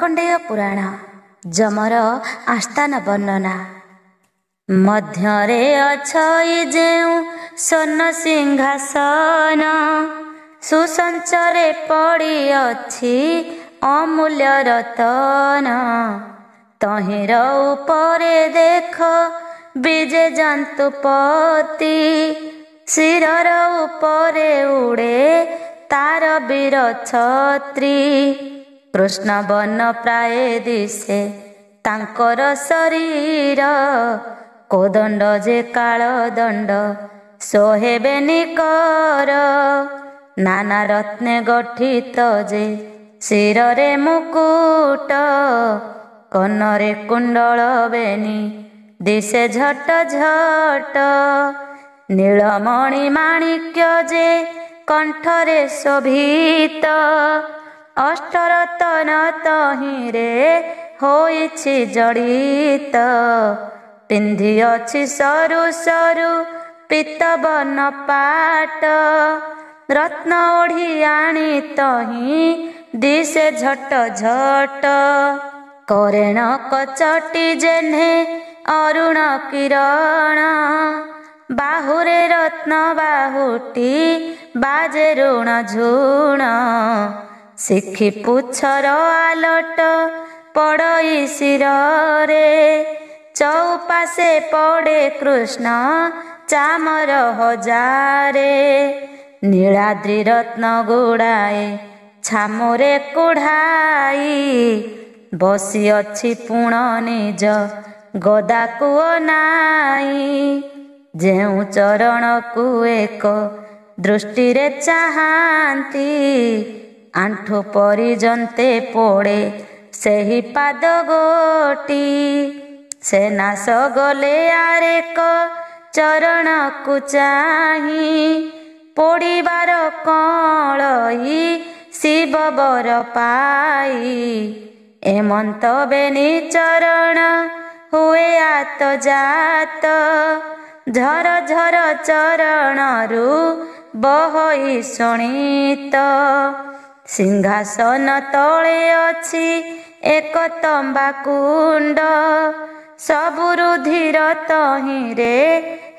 ମାର୍କଣ୍ଡେୟ ପୁରାଣ ଯମର ଆସ୍ଥାନ ବର୍ଣ୍ଣନା। ମଧ୍ୟରେ ଅଛଇ ଯେଉଁ ସ୍ୱର୍ଣ୍ଣ ସିଂହାସନ, ସୁସଞ୍ଚରେ ପଡ଼ିଅଛି ଅମୂଲ୍ୟ ରତନ। ତହିଁର ଉପରେ ଦେଖ ବିଜେ ଜନ୍ତୁପତି, ଶିରର ଉପରେ ଉଡ଼େ ତାର ବୀର ଛତ୍ରୀ। କୃଷ୍ଣ ବର୍ଣ୍ଣ ପ୍ରାୟ ଦିଶେ ତାଙ୍କର ଶରୀର, କୋଦଣ୍ଡ ଯେ କାଳ ଦଣ୍ଡ ସୋହେବେନି କର। ନାନା ରତ୍ନେ ଗଠିତ ଯେ ଶିରରେ ମୁକୁଟ, କନରେ କୁଣ୍ଡଳ ବେନି ଦିଶେ ଝଟ ଝଟ। ନୀଳମଣି ମାଣିକ୍ୟ ଯେ କଣ୍ଠରେ ଶୋଭିତ, ଅଷ୍ଟରତନ ତହିଁରେ ହୋଇଛି ଜଡ଼ିତ। ପିନ୍ଧିଅଛି ସରୁ ସରୁ ପୀତବର୍ଣ୍ଣ ପାଟ, ରତ୍ନ ଓଢ଼ିଆଣି ତହିଁ ଦିଶେ ଝଟ ଝଟ। କରେଣ କଚଟି ଜେହ୍ନେ ଅରୁଣ କିରଣ, ବାହୁରେ ରତ୍ନ ବାହୁଟି ବାଜେ ଋଣ ଝୁଣ। ଶିଖି ପୁଚ୍ଛର ଆଲଟ ପଡ଼ଇ ଶିରରେ, ଚଉପାଶେ ପଡ଼େ କୃଷ୍ଣ ଚାମର ହଜାରେ। ନୀଳାଦ୍ରି ରତ୍ନ ଗୁଡ଼ାଏ ଛାମୁରେ କୁଢ଼ାଇ, ବସିଅଛି ପୁଣ ନିଜ ଗଦାକୁ ଅନାଇ। ଯେଉଁ ଚରଣକୁ ଏକ ଦୃଷ୍ଟିରେ ଚାହାନ୍ତି, ଆଣ୍ଠୁ ପର୍ଯ୍ୟନ୍ତେ ପଡ଼େ ସେହି ପାଦ ଗୋଟି। ସେ ନାଶ ଗଲେ ଆରେକ ଚରଣକୁ ଚାହିଁ, ପୋଡ଼ିବାର କଳଇ ଶିବ ବର ପାଇ। ଏମନ୍ତ ବେନି ଚରଣ ହୁଏ ଆତ ଜାତ, ଝର ଝର ଚରଣରୁ ବହଇ ଶୋଣିତ। ସିଂହାସନ ତଳେ ଅଛି ଏକ ତମ୍ବା କୁଣ୍ଡ, ସବୁ ରୁଧିର ତହିଁରେ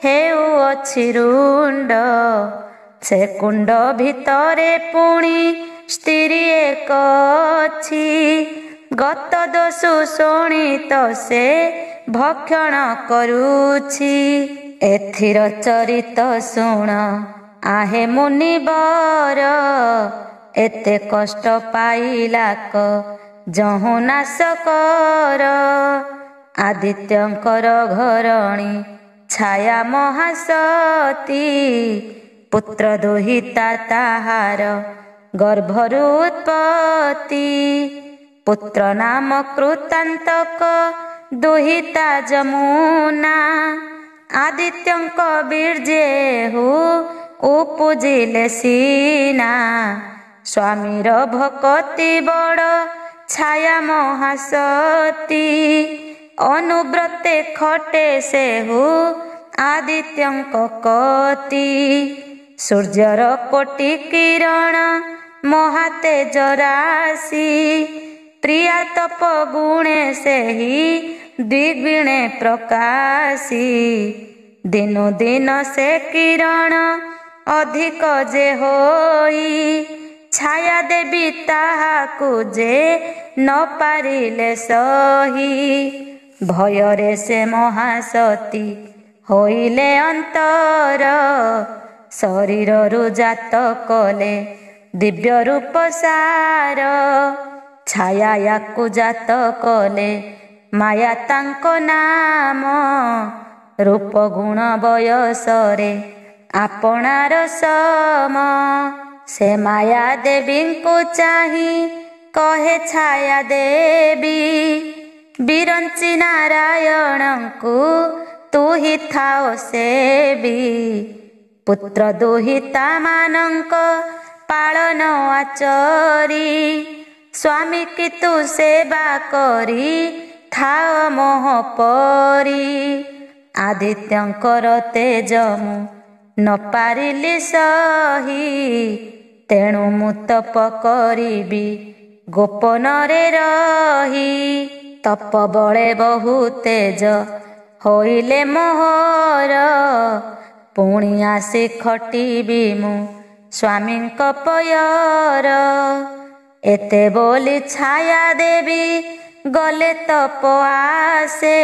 ହେଉଅଛି ରୁଣ୍ଡ। ସେ କୁଣ୍ଡ ଭିତରେ ପୁଣି ସ୍ତ୍ରୀ ଏକ ଅଛି, ଗତ ଦୋଷୁ ଶୋଣିତ ସେ ଭକ୍ଷଣ କରୁଛି। ଏଥିର ଚରିତ ଶୁଣ ଆହେ ମୁନିବର, ଏତେ କଷ୍ଟ ପାଇଲାକ ଯହୁଁ ନାଶ କର। ଆଦିତ୍ୟଙ୍କର ଘରଣୀ ଛାୟା ମହାସତୀ, ପୁତ୍ର ଦୁହିତା ତାହାର ଗର୍ଭରୁ ଉତ୍ପତ୍ତି। ପୁତ୍ର ନାମ କୃତାନ୍ତକ, ଦୁହିତା ଯମୁନା। ଆଦିତ୍ୟଙ୍କ ବୀର୍ଯ୍ୟେହୁ ଉପୁଜିଲେ ସିନା, ସ୍ୱାମୀର ଭକତି ବଡ଼ ଛାୟା ମହାସତୀ। ଅନୁବ୍ରତେ ଖଟେ ସେହୁ ଆଦିତ୍ୟଙ୍କ କତି, ସୂର୍ଯ୍ୟର କୋଟି କିରଣ ମହାତେଜ ରାଶି। ପ୍ରିୟା ତପ ଗୁଣେ ସେହି ଦ୍ୱିଗୁଣେ ପ୍ରକାଶୀ, ଦିନୁ ଦିନ ସେ କିରଣ ଅଧିକ ଯେ ହୋଇ। ଛାୟା ଦେବୀ ତାହାକୁ ଯେ ନ ପାରିଲେ ସହି, ଭୟରେ ସେ ମହାସତୀ ହୋଇଲେ ଅନ୍ତର। ଶରୀରରୁ ଜାତ କଲେ ଦିବ୍ୟ ରୂପ ସାର, ଛାୟା ୟାକୁ ଜାତ କଲେ ମାୟା ତାଙ୍କ ନାମ। ରୂପ ଗୁଣ ବୟସରେ ଆପଣାର ସମ, ସେ ମାୟା ଦେବୀଙ୍କୁ ଚାହିଁ କହେ ଛାୟା ଦେବୀ। ବିରଞ୍ଚି ନାରାୟଣଙ୍କୁ ତୁହି ଥାଅ ସେବି, ପୁତ୍ର ଦୁହିତା ମାନଙ୍କ ପାଳନ ଆଚରି। ସ୍ୱାମୀ କି ତୁ ସେବା କରି ଥାଅ ମୋହ ପରି। ଆଦିତ୍ୟଙ୍କର ତେଜ ମୁଁ ନ ପାରିଲି ସହି, ତେଣୁ ମୁଁ ତପ କରିବି ଗୋପନରେ ରହି ତପବଳେ ବହୁ ତେଜ ହୋଇଲେ ମୋହର। ପୁଣି ଆସି ଖଟିବି ମୁଁ ସ୍ୱାମୀଙ୍କ ପୟର। ଏତେ ବୋଲି ଛାୟା ଦେବି ଗଲେ ତପ ଆସେ।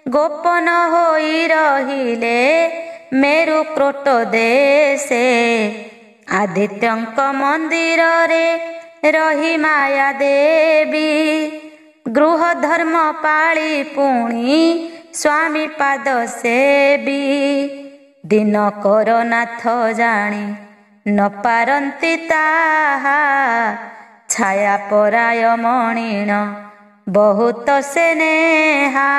ଗୋପନ ହୋଇ ରହିଲେ ମେରୁ କ୍ରୋଟ ଦେଶେ। ଆଦିତ୍ୟଙ୍କ ମନ୍ଦିରରେ ରହି ମାୟା ଦେବି। ଗୃହ ଧର୍ମ ପାଳି ପୁଣି ସ୍ୱାମୀ ପାଦ ସେବି। ଦିନକର ନାଥ ଜାଣି ନ ପାରନ୍ତି ତାହା। ଛାୟା ପରାୟ ମଣିଣ ବହୁତ ସେ ନେହା।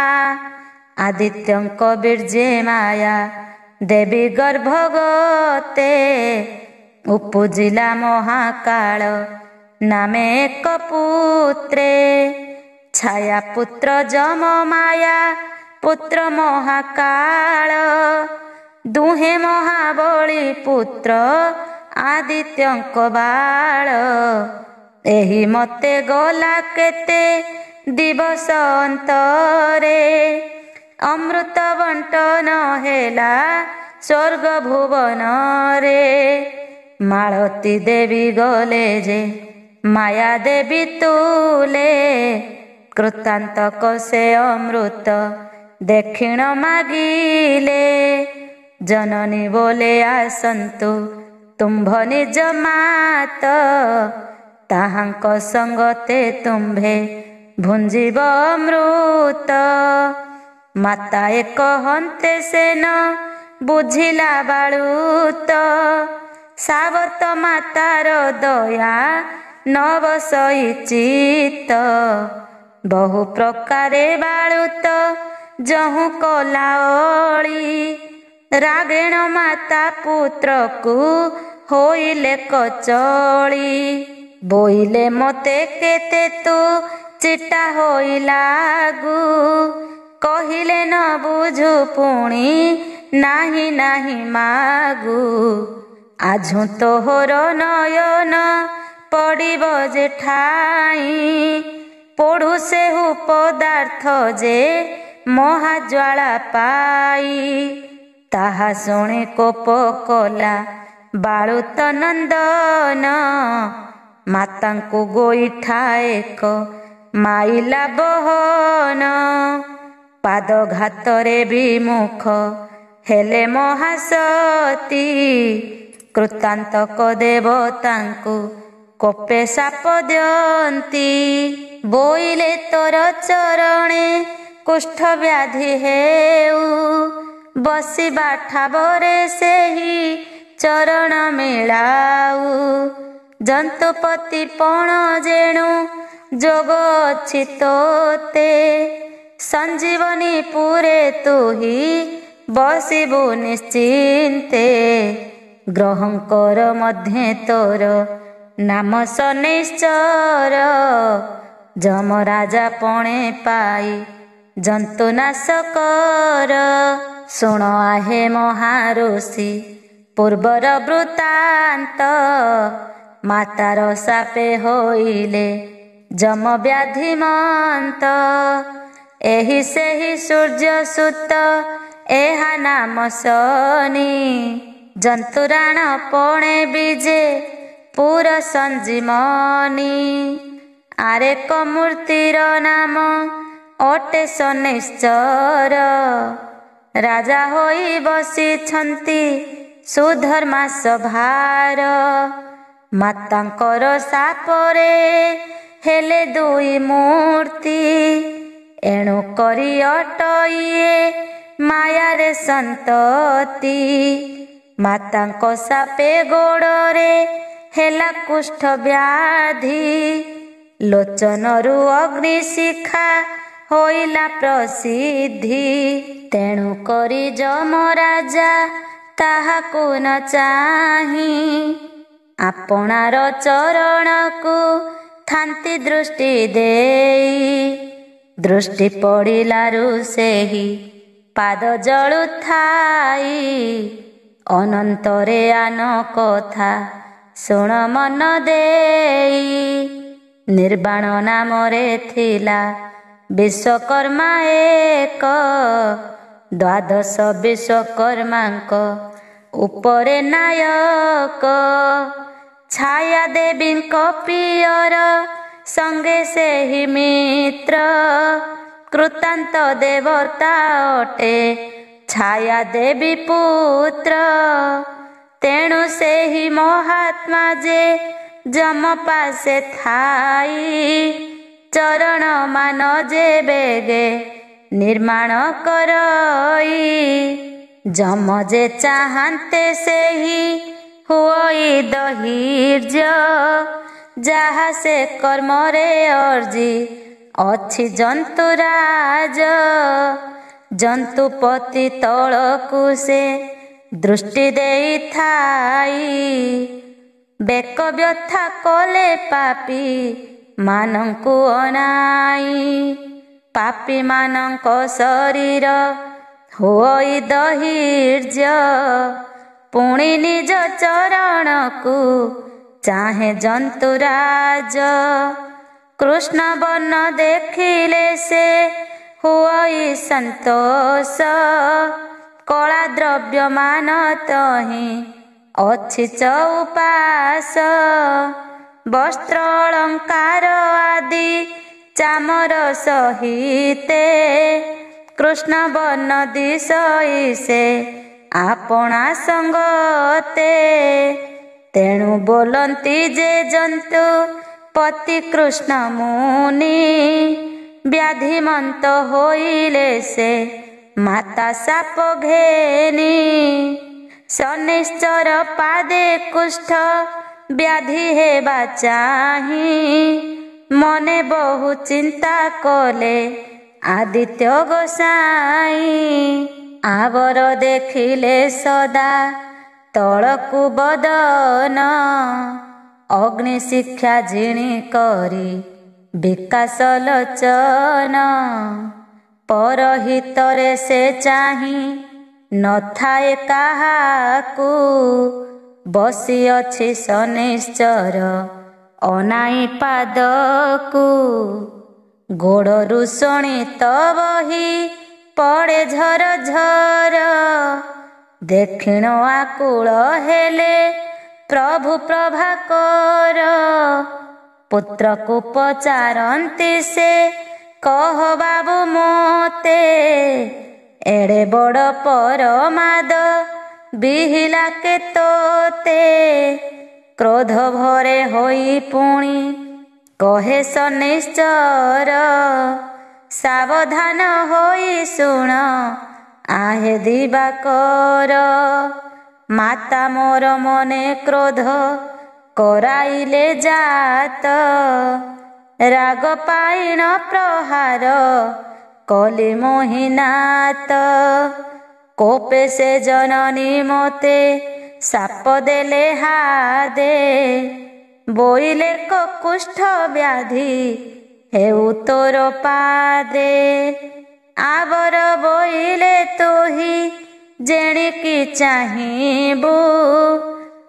ଆଦିତ୍ୟଙ୍କ ବୀର୍ଯ୍ୟେ ମାୟା ଦେବୀ ଗର୍ଭଗତେ। ଉପୁଜିଲା ମହାକାଳ ନାମେ ଏକ ପୁତ୍ରେ। ଛାୟା ପୁତ୍ର ଯମ ମାୟା ପୁତ୍ର ମହାକାଳ। ଦୁହେଁ ମହାବଳୀ ପୁତ୍ର ଆଦିତ୍ୟଙ୍କ ବାଳ। ଏହି ମତେ ଗଲା କେତେ ଦିବସ ଅନ୍ତରେ। ଅମୃତ ବଣ୍ଟନ ହେଲା ସ୍ୱର୍ଗ ଭୁବନରେ। ମାଳତୀ ଦେବୀ ଗଲେ ଯେ ମାୟା ଦେବୀ ତୁଲେ। କୃତାନ୍ତକ ସେ ଅମୃତ ଦକ୍ଷିଣ ମାଗିଲେ। ଜନନୀ ବୋଲେ ଆସନ୍ତୁ ତୁମ୍ଭ ନିଜ ମାତ। ତାହାଙ୍କ ସଙ୍ଗତେ ତୁମ୍ଭେ ଭୁଞ୍ଜିବ ଅମୃତ। ମାତା ଏକ ହନ୍ତେ ସେନ ବୁଝିଲା ବାଳୁତ। ସାବତ ମାତାର ଦୟା ନବସଇ ଚିତ। ବହୁ ପ୍ରକାରେ ବାଳୁତ ଯହୁଁ କଲା ଅଳି। ରାଗେଣ ମାତା ପୁତ୍ରକୁ ହୋଇଲେ କଚଳି। ବୋଇଲେ ମତେ କେତେ ତୁ ଚିଟା ହୋଇ ଲାଗୁ। କହିଲେ ନ ବୁଝୁ ପୁଣି ନାହିଁ ନାହିଁ ମାଗୁ। ଆଝୁ ତୋହର ନୟନ ପଡ଼ିବ ଯେ ଠାଇଁ। ପୋଡ଼ୁ ସେହୁ ପଦାର୍ଥ ଯେ ମହାଜ୍ୱାଳା ପାଇ। ତାହା ଶୁଣି କୋପ କଲା ବାଳୁତ ନନ୍ଦନ। ମାତାଙ୍କୁ ଗୋଇଠା ଏକ ମାଇଲା ବହନ। ପାଦ ଘାତରେ ବିମୁଖ ହେଲେ ମହାସତୀ। କୃତାନ୍ତକ ଦେବତାଙ୍କୁ କୋପେ ସାପ ଦିଅନ୍ତି। ବୋଇଲେ ତୋର ଚରଣେ କୁଷ୍ଠ ବ୍ୟାଧି ହେଉ। ବସିବା ଠାବରେ ସେହି ଚରଣ ମିଳାଉ। ଜନ୍ତୁପତି ପଣ ଯେଣୁ ଯୋଗ ଅଛି ତୋତେ। ସଞ୍ଜୀବନୀ ପୁରେ ତୁହି ବସିବୁ ନିଶ୍ଚିନ୍ତେ। ଗ୍ରହଙ୍କର ମଧ୍ୟେ ତୋର ନାମ ଶନୈଶ୍ଚର। ଯମରାଜା ପଣେ ପାଇ ଜନ୍ତୁ ନାଶ କର। ଶୁଣ ଆହେ ମହାଋଷି ପୂର୍ବର ବୃତ୍ତାନ୍ତ। ମାତାର ସାପେ ହୋଇଲେ ଯମ ବ୍ୟାଧିମନ୍ତ। ଏହି ସେହି ସୂର୍ଯ୍ୟ ସୁତ ଏହା ନାମ ଶନି। ଜନ୍ତୁରାଣ ପଣେ ବିଜେ ପୁର ସଞ୍ଜୀମନି। ଆରେକ ମୂର୍ତ୍ତିର ନାମ ଅଟେ ଶନୈଶ୍ଚର। ରାଜା ହୋଇ ବସିଛନ୍ତି ସୁଧର୍ମା ସଭାର। ମାତାଙ୍କର ସାପରେ ହେଲେ ଦୁଇ ମୂର୍ତ୍ତି। ଏଣୁ କରି ଅଟଇଏ ମାୟାରେ ସନ୍ତତି। ମାତାଙ୍କ ସାପେ ଗୋଡ଼ରେ ହେଲା କୁଷ୍ଠ ବ୍ୟାଧି। ଲୋଚନରୁ ଅଗ୍ନିଶିଖା ହୋଇଲା ପ୍ରସିଦ୍ଧି। ତେଣୁ କରି ଯମରାଜା ତାହାକୁ ନ ଚାହିଁ। ଆପଣାର ଚରଣକୁ ଥାନ୍ତି ଦୃଷ୍ଟି ଦେଇ। ଦୃଷ୍ଟି ପଡ଼ିଲାରୁ ସେହି ପାଦ ଜଳୁଥାଇ। ଅନନ୍ତରେ ଆନ କଥା ଶୁଣ ମନ ଦେଇ। ନିର୍ବାଣ ନାମରେ ଥିଲା ବିଶ୍ୱକର୍ମା ଏକ। ଦ୍ୱାଦଶ ବିଶ୍ୱକର୍ମାଙ୍କ ଉପରେ ନାୟକ। ଛାୟା ଦେବୀଙ୍କ ପ୍ରିୟର ସଙ୍ଗେ ସେହି ମିତ୍ର। କୃତାନ୍ତ ଦେବତା ଅଟେ ଛାୟା ଦେବୀ ପୁତ୍ର। ତେଣୁ ସେହି ମହାତ୍ମା ଯେ ଯମପାଶେ ଥାଇ ଚରଣ ମାନ ଯେ ବେଗେ ନିର୍ମାଣ କରଇ। ଯମ ଯେ ଚାହାନ୍ତେ ସେହି ହୁଅଇ ଦହିର୍ଯ୍ୟ। ଯାହା ସେ କର୍ମରେ ଅର୍ଜି ଅଛି ଜନ୍ତୁରାଜ। ଜନ୍ତୁପତି ତଳକୁ ସେ ଦୃଷ୍ଟି ଦେଇଥାଇ। ବେକ ବ୍ୟଥା କଲେ ପାପୀ ମାନଙ୍କୁ ଅନାଇ। ପାପୀ ମାନଙ୍କ ଶରୀର ହୁଅଇ ଦହିର୍ଯ୍ୟ। ପୁଣି ନିଜ ଚରଣକୁ ଚାହେଁ ଜନ୍ତୁରାଜ। କୃଷ୍ଣ ବର୍ଣ୍ଣ ଦେଖିଲେ ସେ ହୁଅଇ ସନ୍ତୋଷ। କଳା ଦ୍ରବ୍ୟମାନ ତହିଁ ଅଛି ଚଉପାଶ। ବସ୍ତ୍ର ଅଳଙ୍କାର ଆଦି ଚାମର ସହିତେ। କୃଷ୍ଣ ବର୍ଣ୍ଣ ଦିଶଇ ସେ ଆପଣା ସଙ୍ଗତେ। ତେଣୁ ବୋଲନ୍ତି ଯେ ଜନ୍ତୁ ପତି କୃଷ୍ଣ ମୁନି। ବ୍ୟାଧିମନ୍ତ ହୋଇଲେ ସେ ମାତା ସାପ ଘେନି। ଶନିଶ୍ଚର ପାଦେ କୁଷ୍ଠ ବ୍ୟାଧି ହେବା ଚାହିଁ। ମନେ ବହୁ ଚିନ୍ତା କଲେ ଆଦିତ୍ୟ ଗୋସାଇଁ। ଆବର ଦେଖିଲେ ସଦା ତଳକୁ ବଦନ। ଅଗ୍ନି ଶିକ୍ଷା ଝିଣି କରି ବିକାଶ ଲୋଚନ। ପରହିତରେ ସେ ଚାହିଁ ନଥାଏ କାହାକୁ। ବସିଅଛି ଶନିଶ୍ଚର ଅନାଇ ପାଦକୁ। ଗୋଡ଼ରୁ ଶୋଣିତ ବହି ପଡ଼େ ଝର ଝର। ଦକ୍ଷିଣ ଆକୁଳ ହେଲେ ପ୍ରଭୁ ପ୍ରଭାକର। ପୁତ୍ରକୁ ପଚାରନ୍ତି ସେ କହ ବାବୁ ମୋତେ। ଏଡ଼େ ବଡ଼ ପରମାଦ ବିହିଲା କେ ତୋତେ। କ୍ରୋଧ ଭରେ ହୋଇ ପୁଣି କହେ ଶନିଶ୍ଚର। ସାବଧାନ ହୋଇ ଶୁଣ ଆହେ ଦିବାକର। ମାତା ମୋର ମନେ କ୍ରୋଧ କରାଇଲେ ଜାତ। ରାଗ ପାଇଣ ପ୍ରହାର କଲି ମୋହିନାତ। କୋପେ ସେ ଜନନୀ ମୋତେ ସାପ ଦେଲେ ହାଦେ। ବୋଇଲେ କୁଷ୍ଠ ବ୍ୟାଧି ହେଉ ତୋର ପାଦେ। ଆବର ବୋଇଲେ ତୁହି ଯେଣିକି ଚାହିଁବୁ।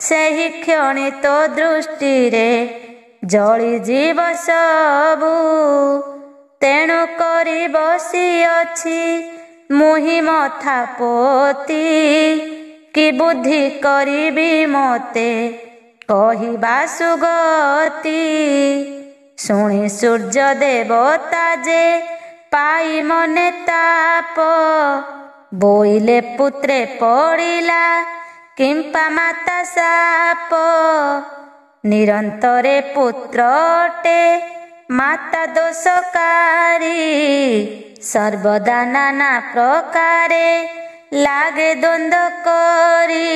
ସେହି କ୍ଷଣି ତୋ ଦୃଷ୍ଟିରେ ଜଳିଯିବ ସବୁ। ତେଣୁ କରି ବସିଅଛି ମୁହିଁ ମଥା ପୋତି। କି ବୁଦ୍ଧି କରିବି ମୋତେ କହିବା ସୁଗତି। ଶୁଣି ସୂର୍ଯ୍ୟ ଦେବତା ଯେ ପାଇ ମନେ ତାପ। ବୋଇଲେ ପୁତ୍ରେ ପଡ଼ିଲା କିମ୍ପା ମାତା ସାପ। ନିରନ୍ତରେ ପୁତ୍ର ଅଟେ ମାତା ଦୋଷକାରୀ। ସର୍ବଦା ନାନା ପ୍ରକାରେ ଲାଗେ ଦ୍ୱନ୍ଦ୍ୱ କରି।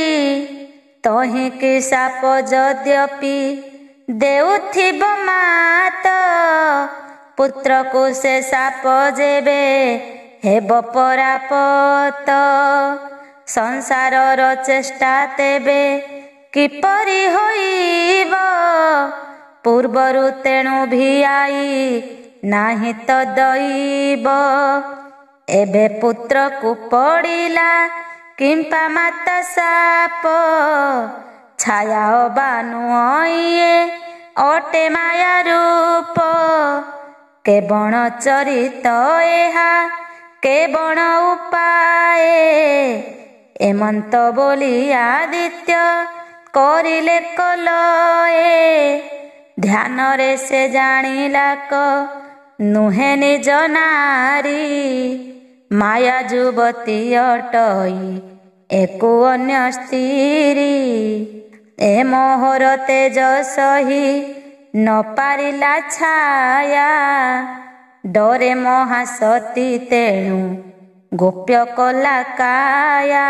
ତହିଁକି ସାପ ଯଦ୍ୟପି ଦେଉଥିବ ମାତ। ପୁତ୍ରକୁ ସେ ସାପ ଯେବେ ହେବ ପରାପତ। ସଂସାରର ଚେଷ୍ଟା ତେବେ କିପରି ହୋଇବ। ପୂର୍ବରୁ ତେଣୁ ଭିଆଇ ନାହିଁ ତ ଦଇବ। ଏବେ ପୁତ୍ରକୁ ପଡ଼ିଲା କିମ୍ପା ମାତା ସାପ। ଛାୟା ଅବା ନୁହଁ ଇଏ ଅଟେ ମାୟା ରୂପ। କେବଳ ଚରିତ ଏହା କେବଳ ଉପାୟ। ଏମନ୍ତ ବୋଲି ଆଦିତ୍ୟ କରିଲେ କଲଏ। ଧ୍ୟାନରେ ସେ ଜାଣିଲା ନୁହେଁ ନିଜ ନାରୀ। ମାୟା ଯୁବତୀ ଅଟଇ ଏକୁ ଅନ୍ୟ ସ୍ତ୍ରୀ। ଏ ମୋହର ତେଜ ସହି ନ ପାରିଲା ଛାୟା। ଡରେ ମହାସତୀ ତେଣୁ ଗୋପ୍ୟ କଲା କାୟା।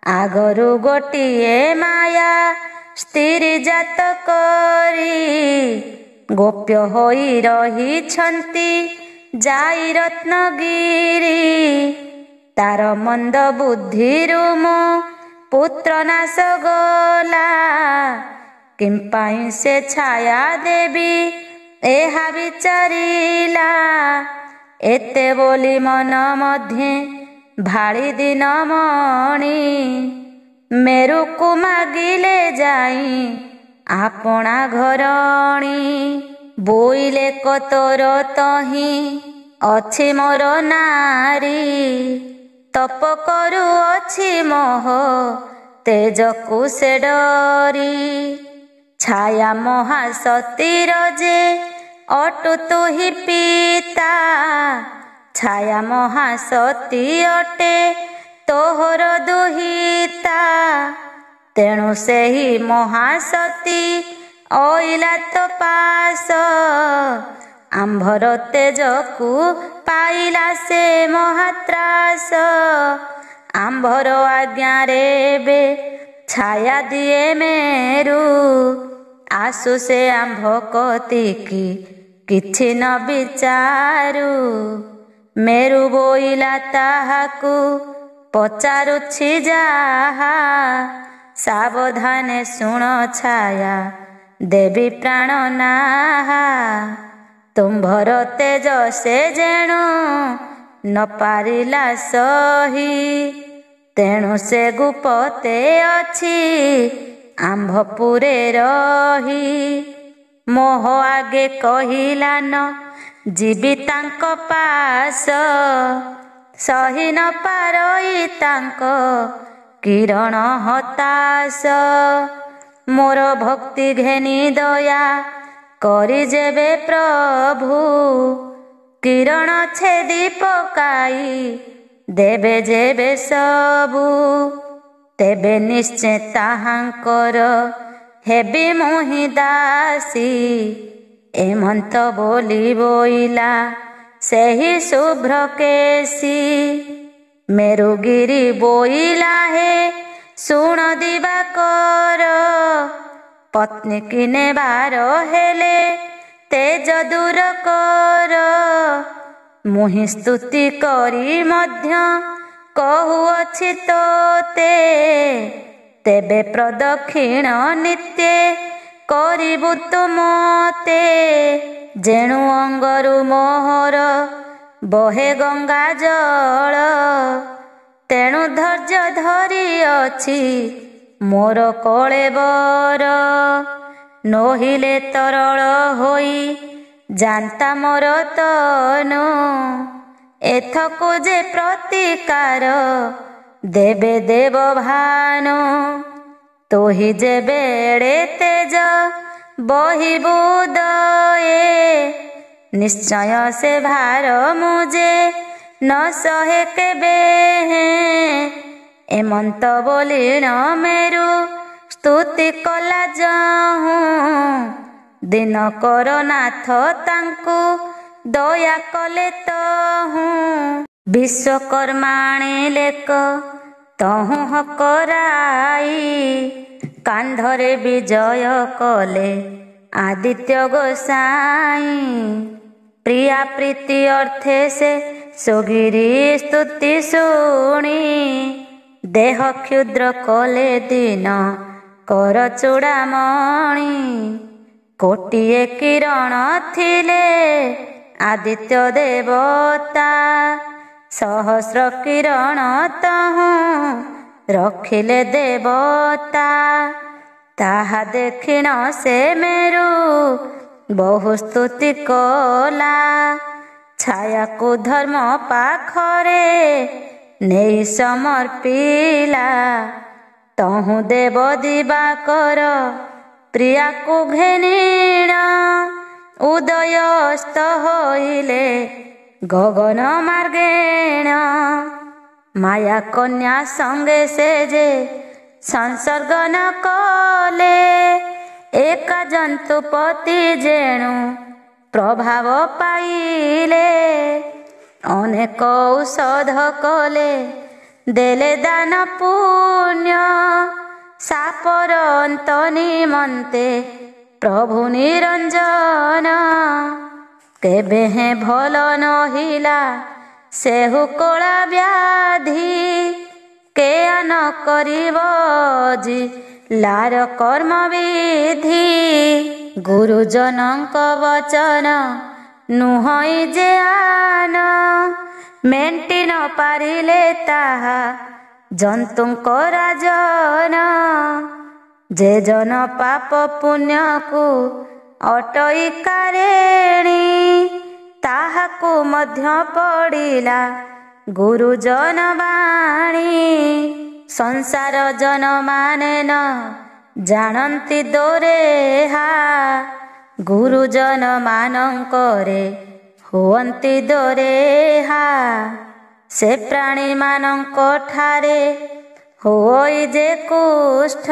ଆଗରୁ ଗୋଟିଏ ମାୟା ସ୍ତ୍ରୀ ଜାତ କରି ଗୋପ୍ୟ ହୋଇ ରହିଛନ୍ତି ଯାଇ ରତ୍ନଗିରି। ତାର ମନ୍ଦ ବୁଦ୍ଧିରୁ ମୋ ପୁତ୍ର ନାଶ ଗଲା। କିମ୍ପାଇଁ ସେ ଛାୟା ଦେବି ଏହା ବିଚାରିଲା। ଏତେ ବୋଲି ମନ ମଧ୍ୟେ ଭାଳି ଦିନ ମଣି। ମେରୁକୁ ମାଗିଲେ ଯାଇ ଆପଣା ଘରଣୀ। ବୋଇଲେ କତୋର ତହିଁ ଅଛି ମୋର ନାରୀ। ତପ କରୁଅଛି ମୋହ ତେଜକୁ ସେ ଡରି। ଛାୟା ମହାସତୀର ଯେ ଅଟୁ ତୁହି ପିତା। ଛାୟା ମହାସତୀ ଅଟେ ତୋହର ଦୁହିତା। ତେଣୁ ସେହି ମହାସତୀ ଅଇଲା ତ ପାଶ। ଆମ୍ଭର ତେଜକୁ ପାଇଲା ସେ ମହାତ୍ରାସ। ଆମ୍ଭର ଆଜ୍ଞାରେ ଏବେ ଛାୟା ଦିଏ ମେରୁ। ଆସୁ ସେ ଆମ୍ଭ କତିକି କିଛି ନ ବିଚାରୁ। ମେରୁ ବୋଇଲା ତାହାକୁ ପଚାରୁଛି ଯାହା। ସାବଧାନେ ଶୁଣ ଛାୟା ଦେବି ପ୍ରାଣ ନାହା। ତୁମ୍ଭର ତେଜ ସେ ଯେଣୁ ନ ପାରିଲା ସହି। ତେଣୁ ସେ ଗୁପତେ ଅଛି ଆମ୍ଭପୁରେ ରହି। ମୋହ ଆଗେ କହିଲା ନ ଯିବି ତାଙ୍କ ପାଶ। ସହି ନ ପାରଇ ତାଙ୍କ କିରଣ ହତାଶ। ମୋର ଭକ୍ତି ଘେନି ଦୟା କରି ଯେବେ ପ୍ରଭୁ। କିରଣ ଛେଦି ପକାଇ ଦେବେ ଯେବେ ସବୁ। ତେବେ ନିଶ୍ଚେ ତାହାଙ୍କର ହେବି ମୁହିଁ ଦାସୀ। ଏମନ୍ତ ବୋଲି ବୋଇଲା ସେହି ଶୁଭ୍ର କେଶୀ। ମେରୁଗିରି ବୋଇଲା ହେ ଶୁଣ ଦିବାକର। ପତ୍ନୀ କି ନେବାର ହେଲେ ତେଜ ଦୂର କର। ମୁହିଁ ସ୍ତୁତି କରି ମଧ୍ୟ କହୁଅଛି ତୋତେ। ତେବେ ପ୍ରଦକ୍ଷିଣ ନିତ୍ୟ କରିବୁ ତୁ ମୋତେ। ଯେଣୁ ଅଙ୍ଗରୁ ମୋହର ବହେ ଗଙ୍ଗା ଜଳ। ତେଣୁ ଧୈର୍ଯ୍ୟ ଧରିଅଛି ମୋର କଳେବର। ନୋହିଲେ ତରଳ ହୋଇ ଜାନ୍ତା ମୋର ତନୁ। ଏଥକୁ ଯେ ପ୍ରତିକାର ଦେବେ ଦେବ ଭାନୁ। ତୁହି ଯେବେ ଏଡ଼େ ତେଜ ବହିବୁ ଦଏ। ନିଶ୍ଚୟ ସେ ଭାର ମୁଁ ଯେ ନ ସହେ କେବେ। ଏମନ୍ତ ବୋଲିଣ ମେରୁ ସ୍ତୁତି କଲା ଯହୁଁ। ଦିନକର ନାଥ ତାଙ୍କୁ ଦୟା କଲେ ତହୁଁ। ବିଶ୍ୱକର୍ମା ଆଣିଲେ ତହୁଁ ହକରାଇ। କାନ୍ଧରେ ବିଜୟ କଲେ ଆଦିତ୍ୟ ଗୋସାଇଁ। ପ୍ରିୟା ପ୍ରୀତି ଅର୍ଥେ ସେ ସୁଗିରି ସ୍ତୁତି ଶୁଣି। ଦେହ କ୍ଷୁଦ୍ର କଲେ ଦିନ କର ଚୂଡ଼ାମଣି। କୋଟିଏ କିରଣ ଥିଲେ ଆଦିତ୍ୟ ଦେବତା। ସହସ୍ର କିରଣ ତହୁଁ ରଖିଲେ ଦେବତା। ତାହା ଦେଖିଣ ସେ ମେରୁ ବହୁ ସ୍ତୁତି କଲା। ଛାୟାକୁ ଧର୍ମ ପାଖରେ ନେଇ ସମର୍ପିଲା। ତହୁଁ ଦେବ ଦିବାକର ପ୍ରିୟାକୁ ଘେନିଣ। ଉଦୟସ୍ତ ହୋଇଲେ ଗଗନ ମାର୍ଗେଣ। ମାୟା କନ୍ୟା ସଙ୍ଗେ ସେ ଯେ ସଂସର୍ଗ ନ କଲେ। ଏକା ଜନ୍ତୁପତି ଯେଣୁ ପ୍ରଭାବ ପାଇଲେ। ଅନେକ ଔଷଧ କଲେ ଦେଲେ ଦାନ ପୁଣ୍ୟ। ସାପର ଅନ୍ତ ନିମନ୍ତେ ପ୍ରଭୁ ନିରଞ୍ଜନ। କେବେ ହେଁ ଭଲ ନହିଲା ସେହୁ କଳା ବ୍ୟାଧି। କେୟା ନ କରିବ ଜିଲାର କର୍ମ ବିଧି। ଗୁରୁଜନଙ୍କ ବଚନ ନୁହଁଇ ଯେ ଆନ। ମେଣ୍ଟି ନ ପାରିଲେ ତାହା ଜନ୍ତୁଙ୍କ ରାଜନ। ଯେ ଜନ ପାପ ପୁଣ୍ୟକୁ ଅଟଇ କାରେଣି। ତାହାକୁ ମଧ୍ୟ ପଡ଼ିଲା ଗୁରୁଜନ ବାଣୀ। ସଂସାର ଜନ ମାନେ ନ ଜାଣନ୍ତି ଦୋରେହା। ଗୁରୁଜନ ମାନଙ୍କରେ ହୁଅନ୍ତି ଦୋରେହା। ସେ ପ୍ରାଣୀ ମାନଙ୍କ ଠାରେ ହୋଇ ଯେ କୁଷ୍ଠ।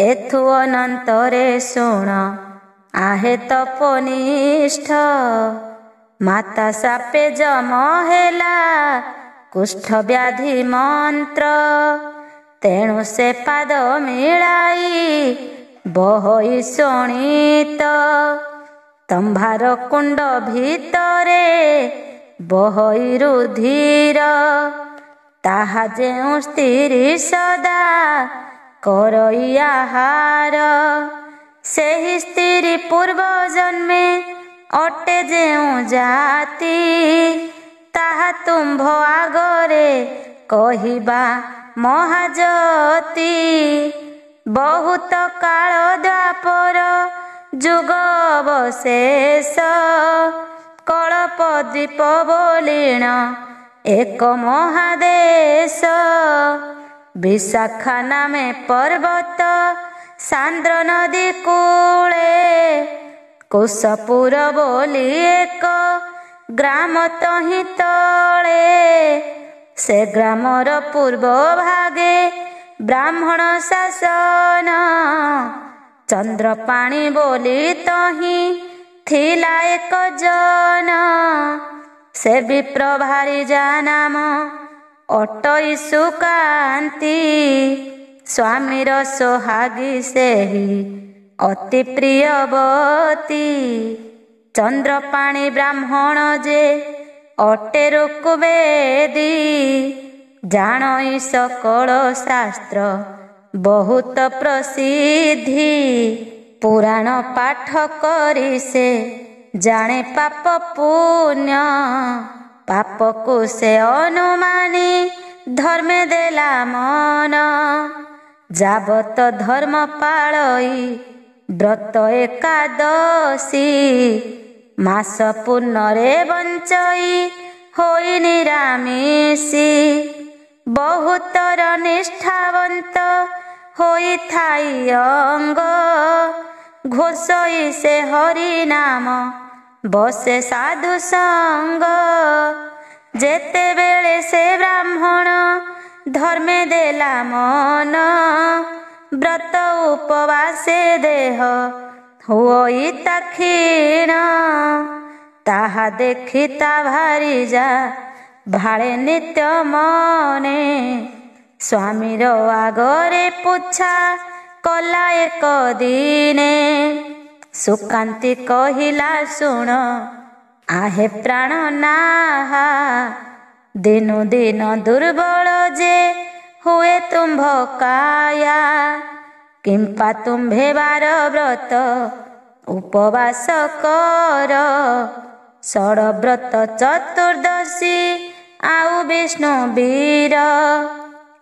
ଏଥୁ ଅନନ୍ତରେ ଶୁଣ ଆହେ ତପୋନିଷ୍ଠ। ମାତା ସାପେ ଜମ ହେଲା କୁଷ୍ଠ ବ୍ୟାଧି ମନ୍ତ୍ର। ତେଣୁ ସେ ପାଦ ମିଳାଇ ବହଇ ଶୋଣିତ। ତମ୍ଭାର କୁଣ୍ଡ ଭିତରେ ବହଇ ରୁଧିର। ତାହା ଯେଉଁ ସ୍ତ୍ରୀ ସଦା କରଇ ଆହାର। ସେହି ସ୍ତ୍ରୀ ପୂର୍ବ ଜନ୍ମେ ଅଟେ ଯେଉଁ ଜାତି। ତାହା ତୁମ୍ଭ ଆଗରେ କହିବା ମହାଜତି। ବହୁତ କାଳ ଦ୍ୱାପର ଯୁଗ ଅବଶେଷ। କଳ୍ପ ଦ୍ୱୀପ ବୋଲିଣ ଏକ ମହାଦେଶ। ବିଶାଖା ନାମେ ପର୍ବତ ସାନ୍ଦ୍ର ନଦୀ କୂଳେ। କୁଶପୁର ବୋଲି ଏକ ଗ୍ରାମ ତହିଁ ତଳେ। ସେ ଗ୍ରାମର ପୂର୍ବ ଭାଗେ ବ୍ରାହ୍ମଣ ଶାସନ। ଚନ୍ଦ୍ରପାଣି ବୋଲି ତହିଁ ଥିଲା ଏକ ଜନ। ସେ ବିପ୍ର ଭାରିଜା ନାମ ଅଟଇ ସୁକାନ୍ତି। ସ୍ୱାମୀର ସୋହାଗୀ ସେହି ଅତି ପ୍ରିୟବତୀ। ଚନ୍ଦ୍ରପାଣି ବ୍ରାହ୍ମଣ ଯେ ଅଟେ ଋକ୍ବେଦୀ। ଜାଣଇ ସକଳ ଶାସ୍ତ୍ର ବହୁତ ପ୍ରସିଦ୍ଧି। ପୁରାଣ ପାଠ କରି ସେ ଜାଣେ ପାପ ପୁଣ୍ୟ। ପାପକୁ ସେ ଅନୁମାନି ଧର୍ମେ ଦେଲା ମନ। ଯାବତ ଧର୍ମ ପାଳଇ ବ୍ରତ ଏକାଦଶୀ। ମାସ ପୂର୍ଣ୍ଣରେ ବଞ୍ଚଇ ହୋଇ ନିରାମିଷି। ବହୁତର ନିଷ୍ଠାବନ୍ତ ହୋଇଥାଇ ଅଙ୍ଗ। ଘୋଷଇ ସେ ହରି ନାମ ବସେ ସାଧୁ ସଙ୍ଗ। ଯେତେବେଳେ ସେ ବ୍ରାହ୍ମଣ ଧର୍ମେ ଦେଲା ମନ। ବ୍ରତ ଉପବାସେ ଦେହ ହୁଅଇ ତା କ୍ଷୀଣ। ତାହା ଦେଖି ତା ଭାରିଜା ଭାଳେ ନିତ୍ୟ ମନେ। ସ୍ୱାମୀର ଆଗରେ ପୁଚ୍ଛା କଲା ଏକ ଦିନେ। ସୁକାନ୍ତି କହିଲା ଶୁଣ ଆହେ ପ୍ରାଣ ନାହା। ଦିନୁ ଦିନ ଦୁର୍ବଳ ଯେ ହୁଏ ତୁମ୍ଭ କାୟା। କିମ୍ପା ତୁମ୍ଭେ ବାର ବ୍ରତ ଉପବାସ କର। ଷଡ଼ବ୍ରତ ଚତୁର୍ଦ୍ଦଶୀ ଆଉ ବିଷ୍ଣୁ ବୀର।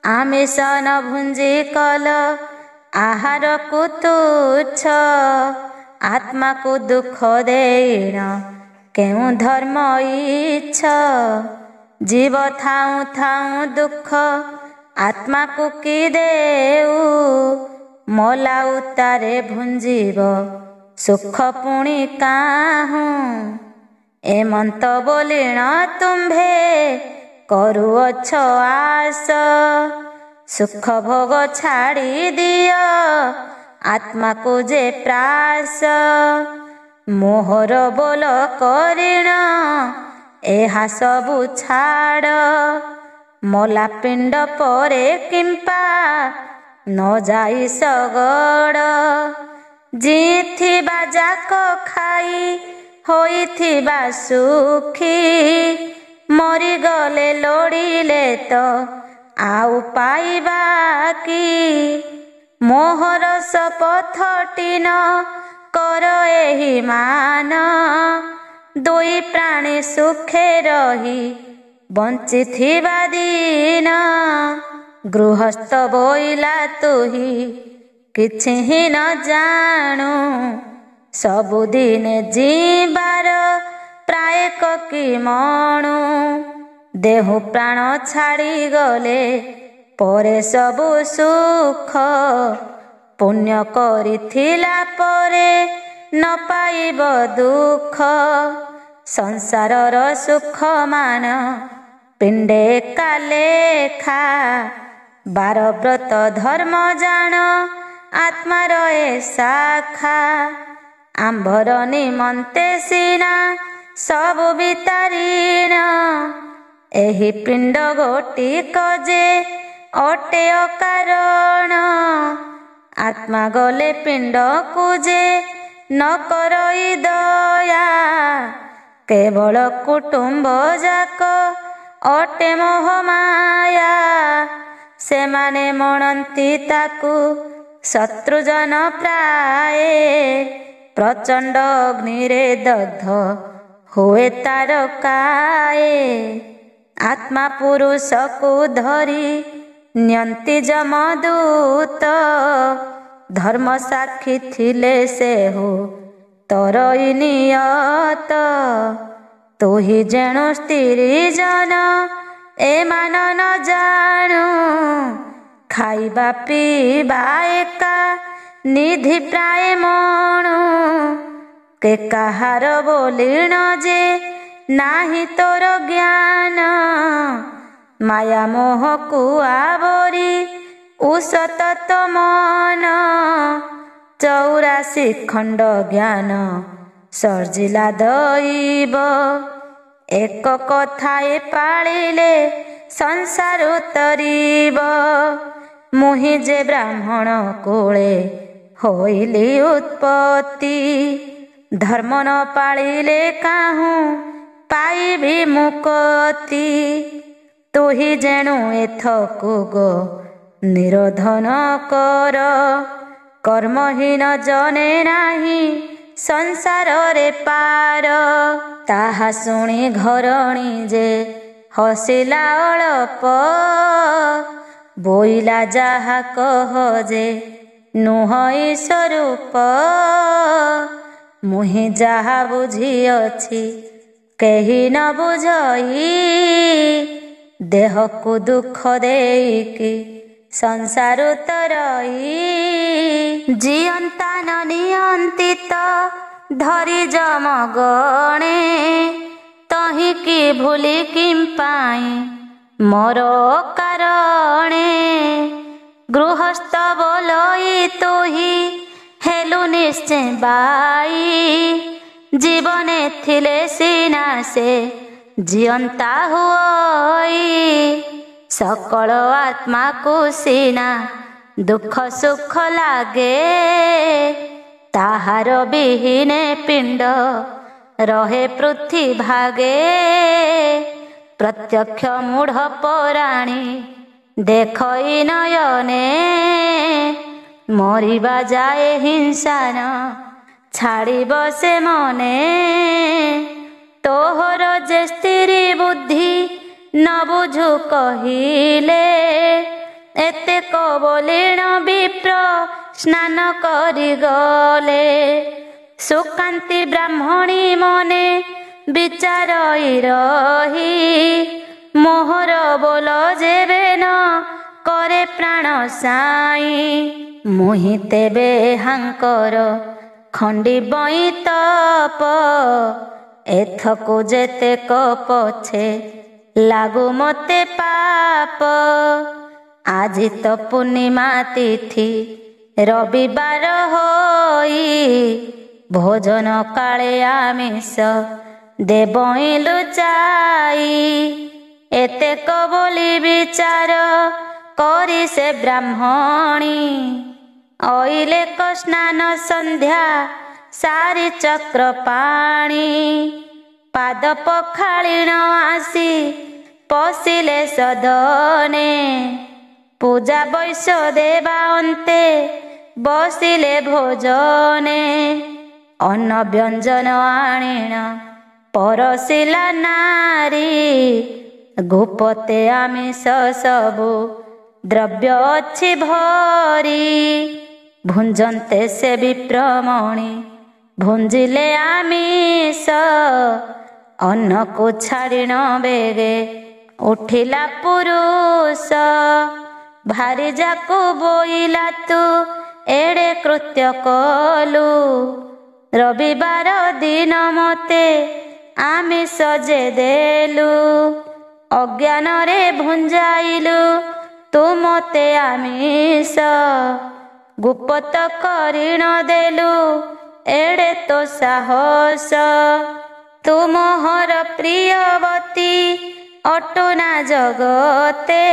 ଆମିଷ ନ ଭୁଞ୍ଜି କଲ ଆହାରକୁ ତୁଚ୍ଛ ଆତ୍ମାକୁ ଦୁଃଖ ଦେଇଣ କେଉଁ ଧର୍ମ ଇଚ୍ଛ ଜୀବ ଥାଉଁ ଥାଉଁ ଦୁଃଖ ଆତ୍ମାକୁ କି ଦେଉ ମଲା ଉତ୍ତାରେ ଭୁଞ୍ଜିବ ସୁଖ ପୁଣି କାହୁଁ ଏମନ୍ତ ବୋଲିଣ ତୁମ୍ଭେ କରୁଅଛ ଆସ ସୁଖ ଭୋଗ ଛାଡ଼ି ଦିଅ ଆତ୍ମାକୁ ଯେ ପ୍ରାସ ମୋହର ବୋଲ କରିଣ ଏହା ସବୁ ଛାଡ଼ ମଲା ପିଣ୍ଡ ପରେ କିମ୍ପା ନ ଯାଇ ଶଗଡ଼ ଜିଥିବା ଯାକ ଖାଇ ହୋଇଥିବା ସୁଖୀ ମରିଗଲେ ଲୋଡ଼ିଲେ ତ ଆଉ ପାଇବା କି ମୋହର ଶପଥଟି ନ କର ଏହି ମାନ ଦୁଇ ପ୍ରାଣୀ ସୁଖେ ରହି ବଞ୍ଚିଥିବା ଦିନ ଗୃହସ୍ଥ ବୋଇଲା ତୁହି କିଛି ହିଁ ନ ଜାଣୁ ସବୁଦିନେ ଯିବାର ପ୍ରାୟ କି ମଣୁ ଦେହୁ ପ୍ରାଣ ଛାଡ଼ିଗଲେ ପରେ ସବୁ ସୁଖ ପୁଣ୍ୟ କରିଥିଲା ପରେ ନ ପାଇବ ଦୁଃଖ ସଂସାରର ସୁଖ ମାନ ପିଣ୍ଡେ ଏକା ଲେଖା ବାର ବ୍ରତ ଧର୍ମ ଜାଣ ଆତ୍ମାର ଏ ଶାଖା ଆମ୍ଭର ନିମନ୍ତେ ସିନା ସବୁ ବିତାରିଣ ଏହି ପିଣ୍ଡ ଗୋଟିକ ଯେ ଅଟେ ଅକାରଣ ଆତ୍ମା ଗଲେ ପିଣ୍ଡକୁ ଯେ ନ କରଇ ଦୟା କେବଳ କୁଟୁମ୍ବ ଯାକ ଅଟେ ମୋହମାୟା ସେମାନେ ମଣନ୍ତି ତାକୁ ଶତ୍ରୁଜନ ପ୍ରାୟ ପ୍ରଚଣ୍ଡ ଅଗ୍ନିରେ ଦଗ୍ଧ ହୁଏ ତାର କାଏ ଆତ୍ମା ପୁରୁଷକୁ ଧରି ନିଅନ୍ତି ଯମଦୂତ ଧର୍ମ ସାକ୍ଷୀ ଥିଲେ ସେହୁ ତରଇ ନିୟତ ତୁହି ଯେଣୁ ସ୍ତ୍ରୀ ଜନ ଏମାନ ନ ଜାଣୁ ଖାଇବା ପିଇବା ଏକା ନିଧି ପ୍ରାୟ ମଣୁ କେ କାହାର ବୋଲିଣ ଯେ ନାହିଁ ତୋର ଜ୍ଞାନ ମାୟା ମୋହକୁ ଆବରି ଉଷତ ତ ମନ 84 ଖଣ୍ଡ ଜ୍ଞାନ ସର୍ଜିଲା ଦଇବ ଏକ କଥାଏ ପାଳିଲେ ସଂସାର ତରିବ ମୁହିଁ ଯେ ବ୍ରାହ୍ମଣ କୋଳେ ହୋଇଲି ଉତ୍ପତ୍ତି ଧର୍ମ ନ ପାଳିଲେ କାହୁଁ ପାଇବି ମୁକତି ତୁହି ଯେଣୁ ଏଥକୁ ଗୋ ନିରୋଧନ କର କର୍ମହୀନ ଜନେ ନାହିଁ ସଂସାରରେ ପାର ତାହା ଶୁଣି ଘରଣୀ ଯେ ହସିଲା ଅଳପ ବୋଇଲା ଯାହା କହ ଯେ ନୁହଁ ସ୍ୱରୂପ ମୁହିଁ ଯାହା ବୁଝିଅଛି କେହି ନ ବୁଝଇ ଦେହକୁ ଦୁଃଖ ଦେଇକି ସଂସାର ତରଇ ଜିଅନ୍ତା ନ ନିଅନ୍ତି ତ ଧରି ଜମଗଣେ ତହିଁକି ଭୁଲି କିମ୍ପାଇଁ ମୋର କାରଣେ ଗୃହସ୍ଥ ବୋଲଇ ତୁହି ହେଲୁ ନିଶ୍ଚୟ ବାଇ ଜୀବନେ ଥିଲେ ସିନା ସେ ଜିଅନ୍ତା ହୁଅଇ ସକଳ ଆତ୍ମାକୁ ସିନା ଦୁଃଖ ସୁଖ ଲାଗେ ତାହାର ବିହୀନେ ପିଣ୍ଡ ରହେ ପୃଥ୍ୱୀ ଭାଗେ ପ୍ରତ୍ୟକ୍ଷ ମୂଢ଼ ପରାଣୀ ଦେଖଇ ନୟନେ ମରିବା ଯାଏ ହିଂସାନ ଛାଡ଼ିବ ସେ ମନେ ତୋହର ଯେ ସ୍ଥିରୀ ବୁଦ୍ଧି ନ ବୁଝୁ କହିଲେ ଏତେ କବଲିଣ ବିପ୍ର ସ୍ନାନ କରି ଗଲେ। ସୁକାନ୍ତି ବ୍ରାହ୍ମଣୀ ମନେ ବିଚାରଇ ରହି, ମୋହର ବୋଲ ଯେବେ ନ କରେ ପ୍ରାଣ ସାଇ। ମୁହିଁ ତେବେ ହାଙ୍କର ଖଣ୍ଡିବଇ ତପ, ଏଥକୁ ଯେତେକ ପଛେ ଲାଗୁ ମୋତେ ପାପ। ଆଜି ତ ପୂର୍ଣ୍ଣିମା ତିଥି ରବିବାର ହୋଇ, ଭୋଜନ କାଳେ ଆମିଷ ଦେବଇଁ ଲୁଚାଇ। ଏତେକ ବୋଲି ବିଚାର କରି ସେ ବ୍ରାହ୍ମଣୀ, ଅଇଲେ କ ସ୍ନାନ ସନ୍ଧ୍ୟା ସାରି ଚକ୍ର ପାଣି। ପାଦ ପଖାଳିଣ ଆସି ପଶିଲେ ସଦନେ, ପୂଜା ବୈଶ ଦେବା ଅନ୍ତେ ବସିଲେ ଭୋଜନେ। ଅନ୍ନ ବ୍ୟଞ୍ଜନ ଆଣିଣ ପରସିଲା ନାରୀ, ଗୁପତେ ଆମିଷ ସବୁ ଦ୍ରବ୍ୟ ଅଛି ଭରି। ଭୁଞ୍ଜନ୍ତେ ସେ ବିପ୍ରମଣି ଭୁଞ୍ଜିଲେ ଆମିଷ, ଅନ୍ନକୁ ଛାଡ଼ିଣ ବେଗେ ଉଠିଲା ପୁରୁଷ। ଭାରି ଯାକୁ ବୋଇଲା ତୁ ଏଡ଼େ କୃତ୍ୟ କଲୁ, ରବିବାର ଦିନ ମୋତେ ଆମିଷ ଯେ ଦେଲୁ। ଅଜ୍ଞାନରେ ଭୁଞ୍ଜାଇଲୁ ତୁ ମୋତେ ଆମିଷ, ଗୁପତ କରିଣ ଦେଲୁ ଏଡ଼େ ତୋ ସାହସ। ତୁ ମୋହର ପ୍ରିୟବତୀ ଅଟୁନା ଜଗତେ,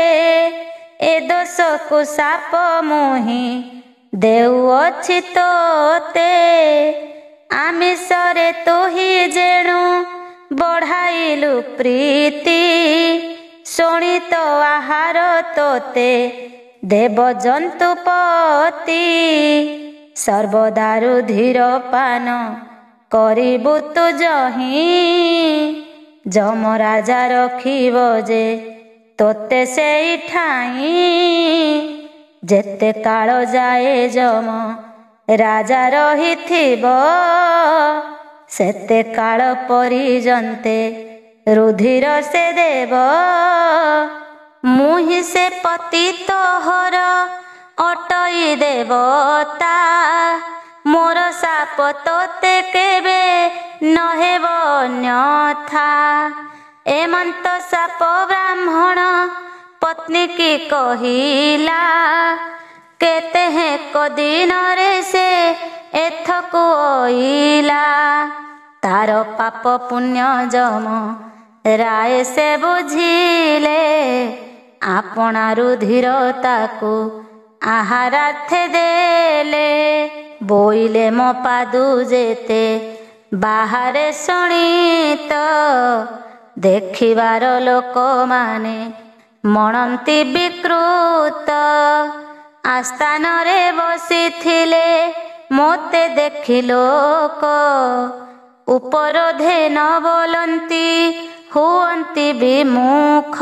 ଏ ଦୋଷକୁ ସାପ ମୁହିଁ ଦେଉଅଛି ତୋତେ। ଆମିଷରେ ତୁହି ଯେଣୁ ବଢ଼ାଇଲୁ ପ୍ରୀତି, ଶୁଣି ତ ଆହାର ତୋତେ ଦେବ ଜନ୍ତୁପତି। ସର୍ବଦା ରୁଧିର ପାନ କରିବୁ ତୁ ଯହିଁ, ଯମରାଜା ରଖିବ ଯେ ତୋତେ ସେଇ ଠାଇଁ। ଯେତେ କାଳ ଯାଏ ଯମ ରାଜା ରହିଥିବ, ସେତେ କାଳ ପର୍ଯ୍ୟନ୍ତେ ରୁଧିର ସେ ଦେବ। ମୁହିଁ ସେ ପତିତ ହର ଅଟଇ ଦେବତା, ମୋର ସାପ ତୋତେ କେବେ ନହେବ ଅନ୍ୟଥା। ଏମନ୍ତ ସାପ ବ୍ରାହ୍ମଣ ପତ୍ନୀ କି କହିଲା, କେତେ ହେକ ଦିନରେ ସେ ଏଥକୁ ଅଇଲା। ତାର ପାପ ପୁଣ୍ୟ ଯମ ରାୟ ସେ ବୁଝିଲେ, ଆପଣା ରୁଧିର ତାକୁ ଆହାରାର୍ଥେ ଦେଲେ। ବୋଇଲେ ମୋ ପାଦୁ ଯେତେ ବାହାରେ ଶୁଣିତ, ଦେଖିବାର ଲୋକମାନେ ମଣନ୍ତି ବିକୃତ। ଆସ୍ଥାନରେ ବସିଥିଲେ ମୋତେ ଦେଖି ଲୋକ, ଉପରୋଧେ ନ ବୋଲନ୍ତି ହୁଅନ୍ତି ବିମୁଖ।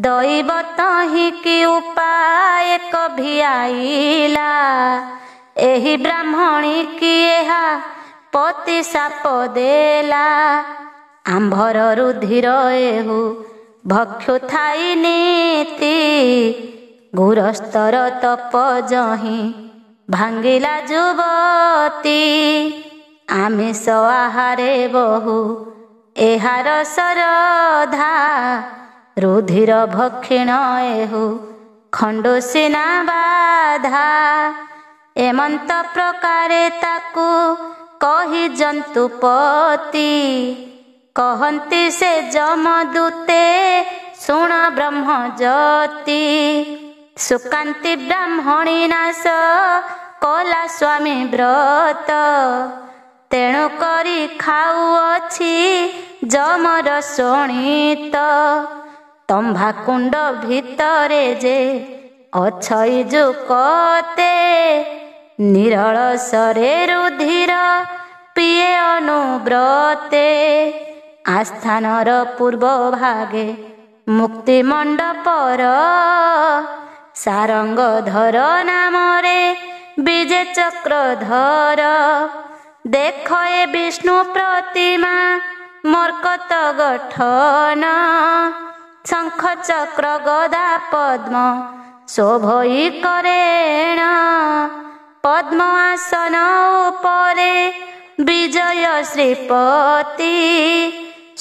ଦୈବ ତହିଁ କି ଉପାୟ କଭିଆଇଲା, ଏହି ବ୍ରାହ୍ମଣୀ କି ଏହା ପତି ସାପ ଦେଲା। ଆମ୍ଭର ରୁଧିର ଏହୁ ଭକ୍ଷୁ ଥାଇ ନୀତି, ଗୁରସ୍ତର ତପ ଯହିଁ ଭାଙ୍ଗିଲା ଯୁବତୀ। ଆମିଷ ଆହାରେ ବହୁ ଏହାର ଶରଧା, ରୁଧିର ଭକ୍ଷିଣ ଏହୁ ଖଣ୍ଡୁ ସିନା ବାଧା। ଏମନ୍ତ ପ୍ରକାରେ ତାକୁ କହି ଜନ୍ତୁପତି, କହନ୍ତି ସେ ଯମଦୂତେ ଶୁଣ ବ୍ରହ୍ମଜ୍ୟୋତି। ସୁକାନ୍ତି ବ୍ରାହ୍ମଣୀ ନାଶ କଲା ସ୍ୱାମୀ ବ୍ରତ, ତେଣୁ କରି ଖାଉଅଛି ଯମର ଶୋଣିତ। ତମ୍ବାକୁଣ୍ଡ ଭିତରେ ଯେ ଅଛଇ ଯୁକତେ, ନିରଳସରେ ରୁଧିର ପିଏ ଅନୁବ୍ରତେ। ଆସ୍ଥାନର ପୂର୍ବ ଭାଗେ ମୁକ୍ତି ମଣ୍ଡପର, ସାରଙ୍ଗଧର ନାମରେ ବିଜେ ଚକ୍ରଧର। ଦେଖ ଏ ବିଷ୍ଣୁ ପ୍ରତିମା ମର୍କତ ଗଠନ। ଶଙ୍ଖ ଚକ୍ର ଗଦା ପଦ୍ମ ଶୋଭଇ କରେଣ। ପଦ୍ମ ଆସନ ଉପରେ ବିଜୟ ଶ୍ରୀପତି।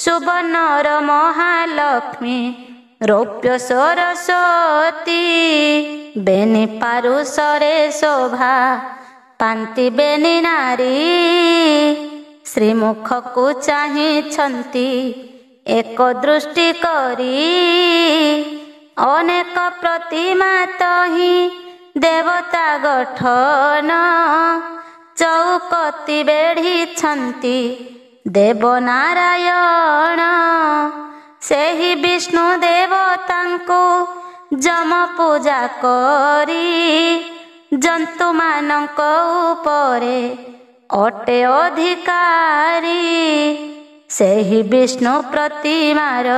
ସୁବର୍ଣ୍ଣର ମହାଲକ୍ଷ୍ମୀ ରୌପ୍ୟ ସରସ୍ୱତୀ। ବେନି ପାରୁଷରେ ଶୋଭା ପାନ୍ତି ବେନି ନାରୀ। ଶ୍ରୀମୁଖକୁ ଚାହିଁଛନ୍ତି ଏକ ଦୃଷ୍ଟି କରି। ଅନେକ ପ୍ରତିମା ତହିଁ ଦେବତା ଗଠନ। ଚଉକତି ବେଢ଼ିଛନ୍ତି ଦେବନାରାୟଣ। ସେହି ବିଷ୍ଣୁ ଦେବତାଙ୍କୁ ଯମ ପୂଜା କରି। ଜନ୍ତୁମାନଙ୍କ ଉପରେ ଅଟେ ଅଧିକାରୀ। ସେହି ବିଷ୍ଣୁ ପ୍ରତିମାର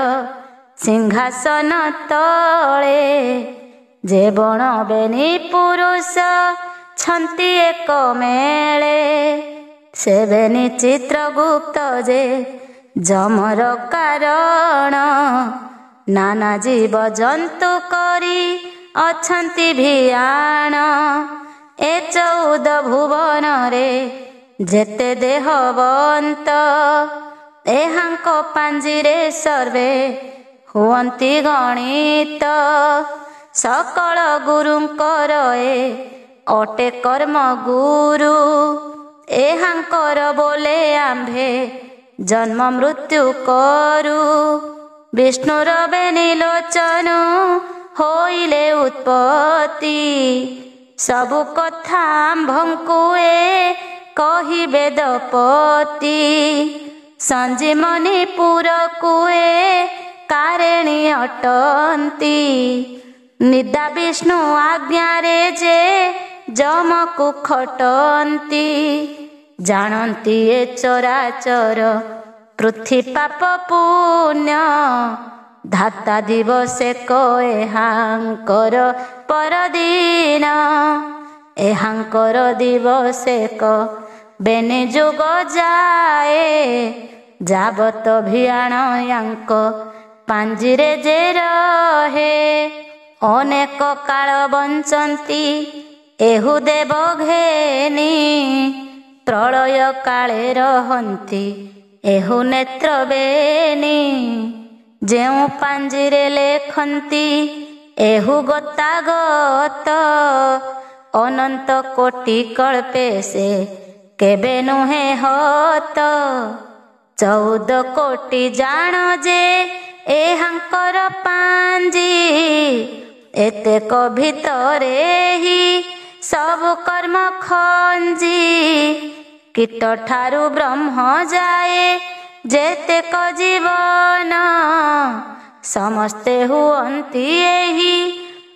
ସିଂହାସନ ତଳେ ଯେ ବଣ ବେନି ପୁରୁଷ ଛନ୍ତି ଏକ ମେଳେ। ସେ ବେନି ଚିତ୍ରଗୁପ୍ତ ଯେ ଯମର କାରଣ। ନାନା ଜୀବ ଜନ୍ତୁ କରି ଅଛନ୍ତି ଭିଆଣ। ଏ 14 ଭୁବନରେ ଯେତେ ଦେହବନ୍ତ। ଏହାଙ୍କ ପାଞ୍ଜିରେ ସର୍ବେ ହୁଅନ୍ତି ଗଣିତ। ସକଳ ଗୁରୁଙ୍କର ଏ ଅଟେ କର୍ମ ଗୁରୁ। ଏହାଙ୍କର ବୋଲେ ଆମ୍ଭେ ଜନ୍ମ ମୃତ୍ୟୁ କରୁ। ବିଷ୍ଣୁର ବେନି ଲୋଚନ ହୋଇଲେ ଉତ୍ପତ୍ତି। ସବୁ କଥା ଆମ୍ଭଙ୍କୁ ଏ କହି ବେଦପତି। ସଞ୍ଜୀମନୀପୁରକୁ ଏ କାରେଣୀ ଅଟନ୍ତି। ନିଦା ବିଷ୍ଣୁ ଆଜ୍ଞାରେ ଯେ ଯମକୁ ଖଟନ୍ତି। ଜାଣନ୍ତି ଏ ଚରାଚର ପୃଥି ପାପ ପୁଣ୍ୟ। ଧାତା ଦିବସେକ ଏହାଙ୍କର ପରଦିନ। ଏହାଙ୍କର ଦିବସେକ ବେନି ଯୁଗ ଯାଏ। ଯାବତ ଭିଆଣ ୟାଙ୍କ ପାଞ୍ଜିରେ ଯେ ରହେ। ଅନେକ କାଳ ବଞ୍ଚନ୍ତି ଏହୁ ଦେବ ଘେନି। ପ୍ରଳୟ କାଳେ ରହନ୍ତି ଏହୁ ନେତ୍ର ବେନି। ଯେଉଁ ପାଞ୍ଜିରେ ଲେଖନ୍ତି ଏହୁ ଗତାଗତ। ଅନନ୍ତ କୋଟି କଳ୍ପେ ସେ କେବେ ନୁହେଁ ହତ। 14 କୋଟି ଜାଣ ଯେ ଏହାଙ୍କର ପାଞ୍ଜି। ଏତେକ ଭିତରେ ହି ସବୁ କର୍ମ ଖଞ୍ଜି। କୀଟ ଠାରୁ ବ୍ରହ୍ମ ଯାଏ ଯେତେକ ଜୀବନ। ସମସ୍ତେ ହୁଅନ୍ତି ଏହି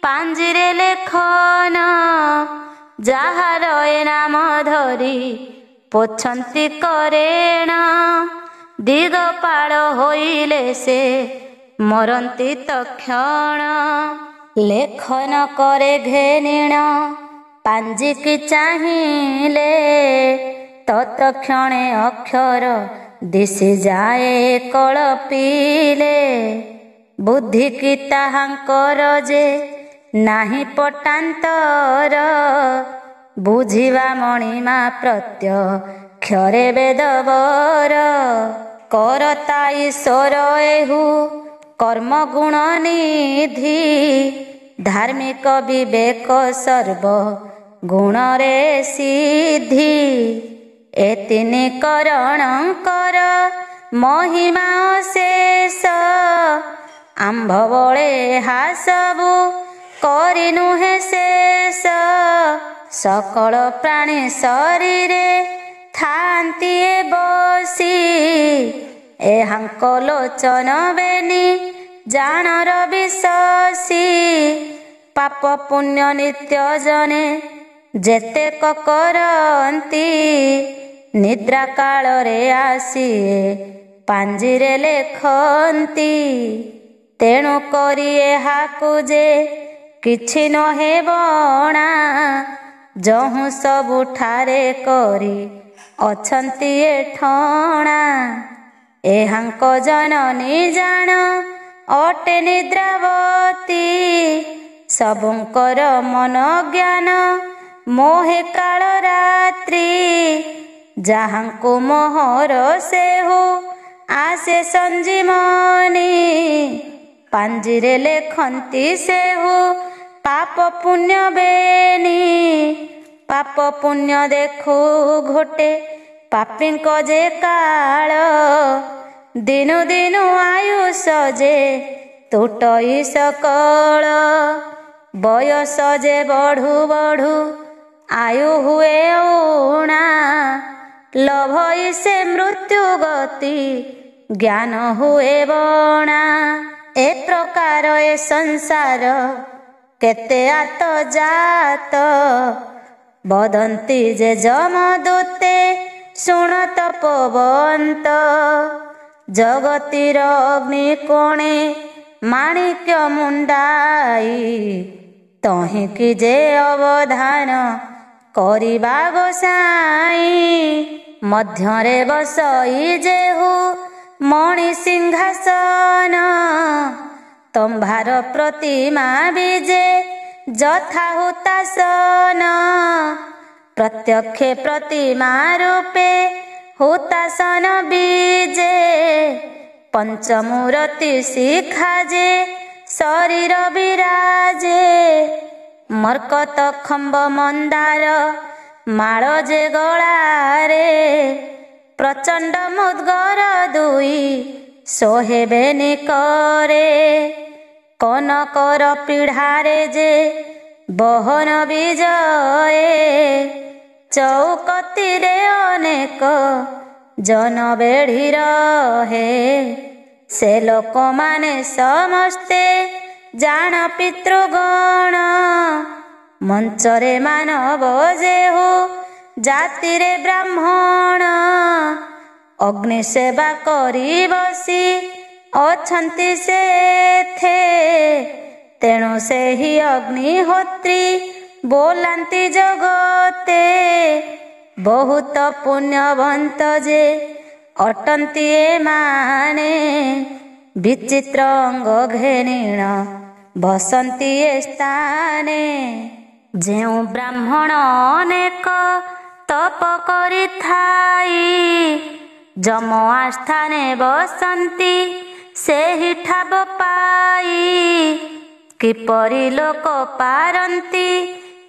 ପାଞ୍ଜିରେ ଲେଖନ। ଯାହାର ଏ ନାମ ଧରି ପୋଛନ୍ତି କରେଣ। ଦିଗପାଳ ହୋଇଲେ ସେ ମରନ୍ତି ତକ୍ଷଣ। ଲେଖନ କରେ ଘେନିଣ ପାଞ୍ଜିକି ଚାହିଁଲେ। ତତ୍କ୍ଷଣେ ଅକ୍ଷର ଦିଶିଯାଏ କଳପିଲେ। ବୁଦ୍ଧିକି ତାହାଙ୍କର ଯେ ନାହିଁ ପଟାନ୍ତର। ବୁଝିବା ମଣିମା ପ୍ରତ୍ୟକ୍ଷରେ ବେଦବର। କରତା ଈଶ୍ୱର ଏହୁ କର୍ମ ଗୁଣ ନିଧି। ଧାର୍ମିକ ବିବେକ ସର୍ବ ଗୁଣରେ ସିଦ୍ଧି। ଏ ତିନି କରଣଙ୍କର ମହିମା ଅଶେଷ। ଆମ୍ଭ ବଳେ ଏହା ସବୁ କରି ନୁହେଁ ଶେଷ। ସକଳ ପ୍ରାଣୀ ଶରୀରେ ଥାନ୍ତି ଏ ବସି। ଏହାଙ୍କ ଲୋଚନ ବେନି ଜାଣର ବିଶସି। ପାପ ପୁଣ୍ୟ ନିତ୍ୟ ଜନେ ଯେତେକ କରନ୍ତି। ନିଦ୍ରା କାଳରେ ଆସିଏ ପାଞ୍ଜିରେ ଲେଖନ୍ତି। ତେଣୁ କରି ଏହାକୁ ଯେ କିଛି ନହେ ବଣା। ଯହୁଁ ସବୁଠାରେ କରି ଅଛନ୍ତି ଏ ଠଣା। ଏହାଙ୍କ ଜନନୀ ଜାଣ ଅଟେ ନିଦ୍ରାବତୀ। ସବୁଙ୍କର ମନ ଜ୍ଞାନ ମୋହେ କାଳ ରାତ୍ରି। ଯାହାଙ୍କୁ ମୋହର ସେହୁ ଆସେ ସଞ୍ଜୀବନୀ। ପାଞ୍ଜିରେ ଲେଖନ୍ତି ସେହୁ ପାପ ପୁଣ୍ୟ ବେନି। ପାପ ପୁଣ୍ୟ ଦେଖୁ ଘୋଟେ ପାପୀଙ୍କ ଯେ କାଳ। ଦିନୁ ଦିନୁ ଆୟୁଷ ଯେ ତୁଟଇ ସକଳ। ବୟସ ଯେ ବଢ଼ୁ ବଢ଼ୁ ଆୟୁ ହୁଏ ଊଣା। ଲୋଭଇ ସେ ମୃତ୍ୟୁ ଗତି ଜ୍ଞାନ ହୁଏ ବଣା। ଏ ପ୍ରକାର ଏ ସଂସାର କେତେ ଆତ ଜାତ। ବଦନ୍ତି ଯେ ଯମଦୂତେ ଶୁଣ ତପୋବନ୍ତ। ଜଗତିର ଅଗ୍ନି କୋଣେ ମାଣିକ୍ୟ ମୁଣ୍ଡାଇ। ତହିଁକି ଯେ ଅବଧାନ କରିବା ଗୋସାଇଁ। ମଧ୍ୟରେ ବସଇ ଯେହୁ ମଣି ସିଂହାସନ। ତମ୍ଭାର ପ୍ରତିମା ବିଜେ ଯଥା ହୁତାସନ। ପ୍ରତ୍ୟକ୍ଷେ ପ୍ରତିମା ରୂପେ ହୁତାସନ ବିଜେ। ପଞ୍ଚମୂରତି ଶିଖା ଯେ ଶରୀର ବିରାଜେ। ମର୍କତ ଖମ୍ବ ମନ୍ଦାର ମାଳ ଯେ ଗଳାରେ। ପ୍ରଚଣ୍ଡ ମୁଦ୍ଗର ଦୁଇ ସୋହେବେ ନିକରେ। କନକର ପିଢ଼ାରେ ଯେ ବହନ ବିଜଏ। ଚଉକତିରେ ଅନେକ ଜନ ବେଢ଼ି ରହେ। ସେ ଲୋକମାନେ ସମସ୍ତେ ଜାଣ ପିତୃଗଣ। ମଞ୍ଚରେ ମାନବ ଯେହୁ ଜାତିରେ ବ୍ରାହ୍ମଣ। ଅଗ୍ନି ସେବା କରି ବସି ଅଛନ୍ତି ସେଥେ। ତେଣୁ ସେହି ଅଗ୍ନିହୋତ୍ରୀ ବୋଲାନ୍ତି ଜଗତେ। ବହୁତ ପୁଣ୍ୟବନ୍ତ ଯେ ଅଟନ୍ତି ଏମାନେ। ବିଚିତ୍ର ଅଙ୍ଗ ଘେନିଣ ବସନ୍ତି ଏ ସ୍ଥାନେ। ଯେଉଁ ବ୍ରାହ୍ମଣ ଅନେକ ତପ କରିଥାଇ। ଯମ ଆସ୍ଥାନେ ବସନ୍ତି ସେହି ଠାବ ପାଇ। କିପରି ଲୋକ ପାରନ୍ତି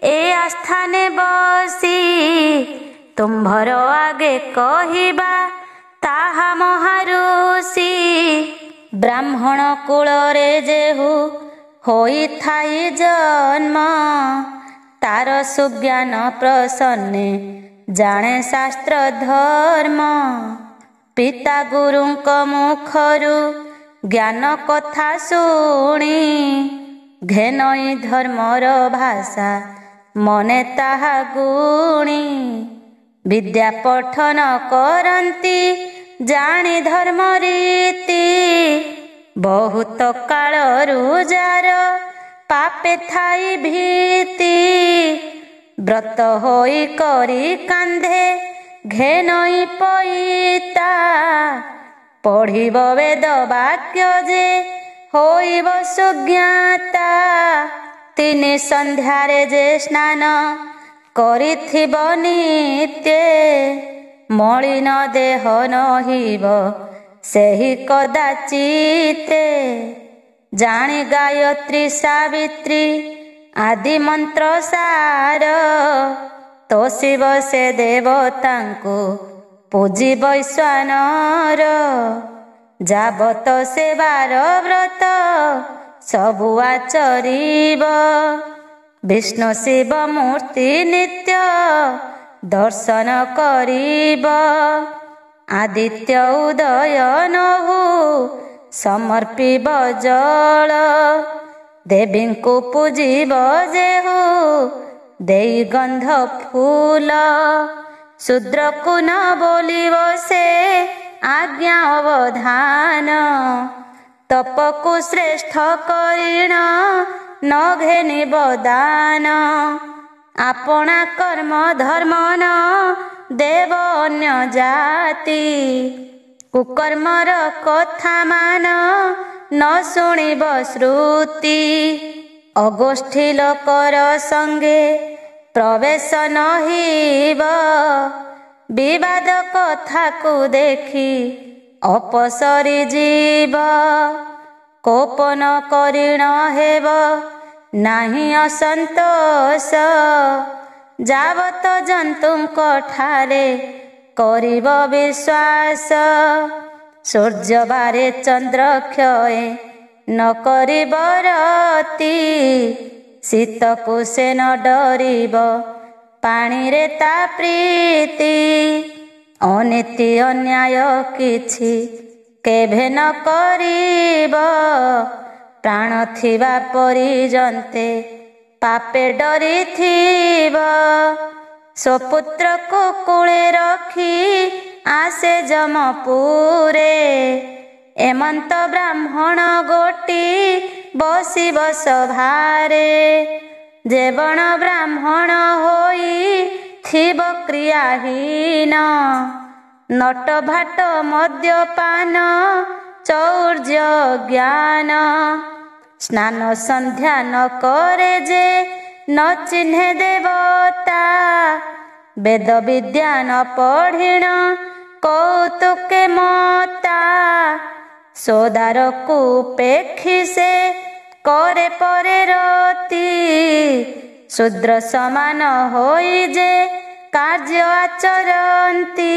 ଏ ଆସ୍ଥାନେ ବସି। ତୁମ୍ଭର ଆଗେ କହିବା ତାହା ମହାରୁଷି। ବ୍ରାହ୍ମଣ କୁଳରେ ଯେହୁ ହୋଇଥାଇ ଜନ୍ମ। ତାର ସୁଜ୍ଞାନ ପ୍ରସନ୍ନେ ଜାଣେ ଶାସ୍ତ୍ର ଧର୍ମ। ପିତା ଗୁରୁଙ୍କ ମୁଖରୁ ଜ୍ଞାନ କଥା ଶୁଣି। ଘେନଇ ଧର୍ମର ଭାଷା ମନେ ତାହା ଗୁଣି। ବିଦ୍ୟା ପଠନ କରନ୍ତି ଜାଣି ଧର୍ମ ରୀତି। ବହୁତ କାଳରୁ ଯାର ପାପେ ଥାଇ ଭୀତି। ବ୍ରତ ହୋଇ କରି କାନ୍ଧେ ଘେନଇ ପଇତା। ପଢ଼ିବ ବେଦ ବାକ୍ୟ ଯେ ହୋଇବ ସୁଜ୍ଞାତା। ତିନି ସନ୍ଧ୍ୟାରେ ଯେ ସ୍ନାନ କରିଥିବ ନିତ୍ୟେ। ମଳିନ ଦେହ ନହିବ ସେହି କଦାଚିତେ। ଜାଣି ଗାୟତ୍ରୀ ସାବିତ୍ରୀ ଆଦି ମନ୍ତ୍ର ସାର। ତୋଷିବ ସେ ଦେବତାଙ୍କୁ ପୂଜି ବୈଶ୍ୱାନର। ଯାବତ ସେବାର ବ୍ରତ ସବୁ ଆଚରିବ। ବିଷ୍ଣୁ ଶିବ ମୂର୍ତ୍ତି ନିତ୍ୟ ଦର୍ଶନ କରିବ। ଆଦିତ୍ୟ ଉଦୟ ନହୁ ସମର୍ପିବ ଜଳ। ଦେବୀଙ୍କୁ ପୂଜିବ ଯେହୁ ଦେଇ ଗନ୍ଧ ଫୁଲ। ଶୂଦ୍ରକୁ ନ ବୋଲିବ ସେ ଆଜ୍ଞା ଅବଧାନ। ତପକୁ ଶ୍ରେଷ୍ଠ କରିଣ न ଘେନିବ ଦାନ। ଆପଣା କର୍ମ ଧର୍ମ ନ ଦେବ ଅନ୍ୟ ଜାତି। କୁକର୍ମର କଥା ମାନ ନ ଶୁଣିବ ଶ୍ରୁତି। ଅଗୋଷ୍ଠୀ ଲୋକର ସଙ୍ଗେ ପ୍ରବେଶ ନହିବ। ବିବାଦ କଥାକୁ ଦେଖି ଅପସରି ଯିବ। କୋପ ନ କରିଣ ହେବ ନାହିଁ ଅସନ୍ତୋଷ। ଯାବତ ଜନ୍ତୁଙ୍କ ଠାରେ କରିବ ବିଶ୍ୱାସ। ସୂର୍ଯ୍ୟ ବାରେ ଚନ୍ଦ୍ର କ୍ଷୟ ନ କରିବ ରତି। ଶୀତକୁ ସେ ନ ଡରିବ ପାଣିରେ ତା ପ୍ରୀତି। ଅନୀତି ଅନ୍ୟାୟ କିଛି କେଭେ ନ କରିବ। ପ୍ରାଣ ଥିବା ପର୍ଯ୍ୟନ୍ତେ ପାପେ ଡରିଥିବ। ସ୍ୱପୁତ୍ରକୁ କୂଳେ ରଖି ଆସେ ଯମପୁରେ। ଏମନ୍ତ ବ୍ରାହ୍ମଣ ଗୋଟି ବସିବ ସଭାରେ। ଯେ ବଣ ବ୍ରାହ୍ମଣ ହୋଇ ଥିବ କ୍ରିୟାହୀନ। ନଟ ଭାଟ ମଦ୍ୟପାନ ଚୌର୍ଯ୍ୟ ଜ୍ଞାନ। ସ୍ନାନ ସନ୍ଧ୍ୟା ନ କରେ ଯେ ନ ଚିହ୍ନେ ଦେବତା। ବେଦ ବିଦ୍ୟା ନ ପଢ଼ିଣ କୌତୁକେ ମତା। ସୋଦାରକୁ ପେକ୍ଷି ସେ କରେ ପରେ ରତି। ଶୂଦ୍ର ସମାନ ହୋଇ ଯେ କାର୍ଯ୍ୟ ଆଚରନ୍ତି।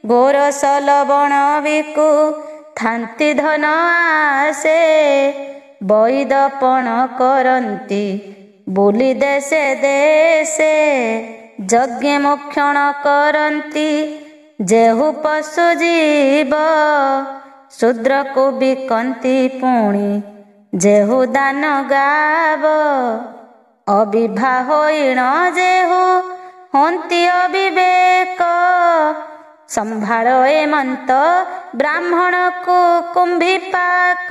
ଗୋରସ ଲବଣ ବିକୁ ଥାନ୍ତି ଧନ ଆସେ। ବୈଦ ପଣ କରନ୍ତି ବୁଲି ଦେଶେ ଦେଶେ। ଯଜ୍ଞ ମୋକ୍ଷଣ କରନ୍ତି ଯେହୁ ପଶୁ ଜୀବ। ଶୂଦ୍ରକୁ ବିକନ୍ତି ପୁଣି ଯେହୁ ଦାନ ଗାବ। ଅବିଭା ହୋଇଣ ଯେହୁ ହନ୍ତି ଅବିବେକ। ସମ୍ଭାଳ ଏମନ୍ତ ବ୍ରାହ୍ମଣକୁ କୁମ୍ଭୀପାକ।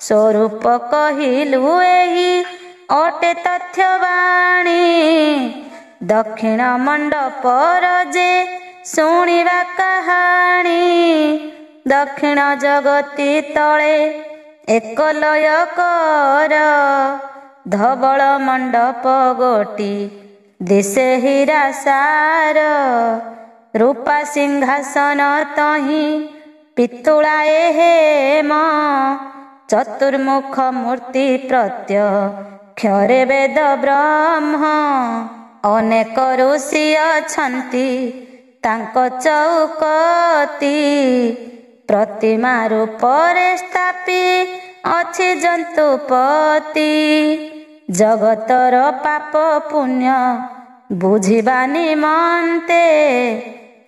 ସ୍ୱରୂପ କହିଲୁ ଏହି ଅଟେ ତଥ୍ୟବାଣୀ। ଦକ୍ଷିଣ ମଣ୍ଡପର ଯେ ଶୁଣିବା କାହାଣୀ। ଦକ୍ଷିଣ ଜଗତି ତଳେ ଏକଲୟ କର। ଧବଳ ମଣ୍ଡପ ଗୋଟି ଦିଶେ ହୀରା ସାର। ରୂପା ସିଂହାସନ ତହିଁ ପିତୁଳାଏ ହେମ। ଚତୁର୍ମୁଖ ମୂର୍ତ୍ତି ପ୍ରତ୍ୟକ୍ଷରେ ବେଦ ବ୍ରହ୍ମ। ଅନେକ ଋଷି ଅଛନ୍ତି ତାଙ୍କ ଚଉକତି। ପ୍ରତିମା ରୂପରେ ସ୍ଥାପି ଅଛି ଜନ୍ତୁପତି। ଜଗତର ପାପ ପୁଣ୍ୟ ବୁଝିବା ନିମନ୍ତେ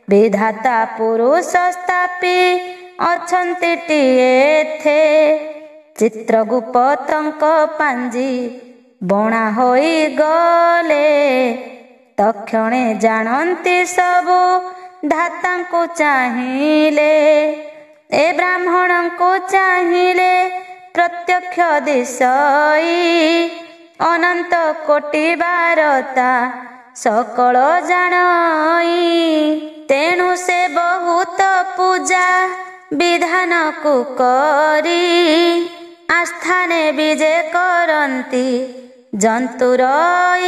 ବିଧାତା ପୁରୁଷ ସ୍ଥାପି ଅଛନ୍ତି ଟିଏଥେ। ଚିତ୍ରଗୁପ୍ତଙ୍କ ପାଞ୍ଜି ବଣା ହୋଇ ଗଲେ। ତକ୍ଷଣେ ଜାଣନ୍ତି ସବୁ ଧାତାଙ୍କୁ ଚାହିଁଲେ। ଏ ବ୍ରାହ୍ମଣଙ୍କୁ ଚାହିଁଲେ ପ୍ରତ୍ୟକ୍ଷ ଦିଶଇ। ଅନନ୍ତ କୋଟି ବାରତା ସକଳ ଜାଣଇ। ତେଣୁ ସେ ବହୁତ ପୂଜା ବିଧାନକୁ କରି। ଆସ୍ଥାନେ ବିଜେ କରନ୍ତି ଜନ୍ତୁର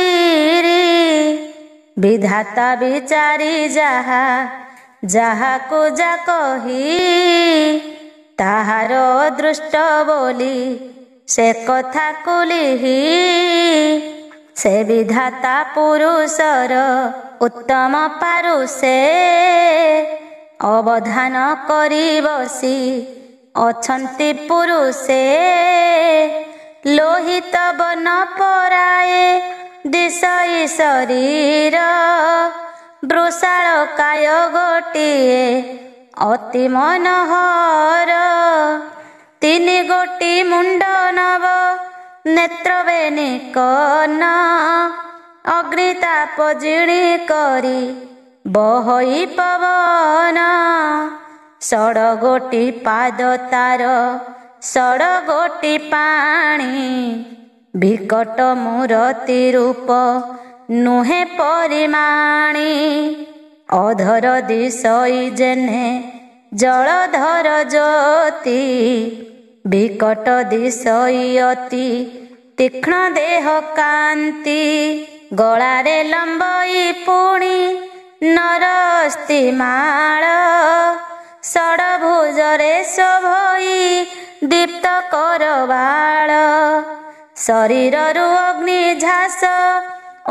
ଇରି। ବିଧାତା ବିଚାରି ଯାହା ଯାହାକୁ ଯା କହି। ତାହାର ଦୃଷ୍ଟ ବୋଲି ସେ କଥାକୁ ଲିହି। ସେ ବିଧାତା ପୁରୁଷର ଉତ୍ତମ ପାରୁଷେ। ଅବଧାନ କରି ବସି ଅଛନ୍ତି ପୁରୁଷେ। ଲୋହିତ ବନ ପରାଏ ଦିଶଇ ଶରୀର। ବୃଷାଳ କାୟ ଗୋଟିଏ ଅତି ମନୋହର। ତିନି ଗୋଟି ମୁଣ୍ଡ ନବ ନେତ୍ର ବେନିକନ। ଅଗ୍ନିତାପ ଜିଣି କରି ବହଇ ପବନ। ଷଡ଼ ଗୋଟି ପାଦ ତାର ଷଡ଼ଗୋଟି ପାଣି। ବିକଟ ମୂରତି ରୂପ ନୁହେଁ ପରିମାଣି। ଅଧର ଦିଶଇ ଯେହ୍ନେ ଜଳଧର ଜ୍ୟୋତି। ବିକଟ ଦିଶଇ ଅତି ତୀକ୍ଷ୍ଣ ଦେହ କାନ୍ତି। ଗଳାରେ ଲମ୍ବଇ ପୁଣି ନରସ୍ତି ମାଳ। ଷଡ଼ଭୁଜରେ ଶୋଭଇ ଦୀପ୍ତ କରବାଳ। ଶରୀରରୁ ଅଗ୍ନି ଝାସ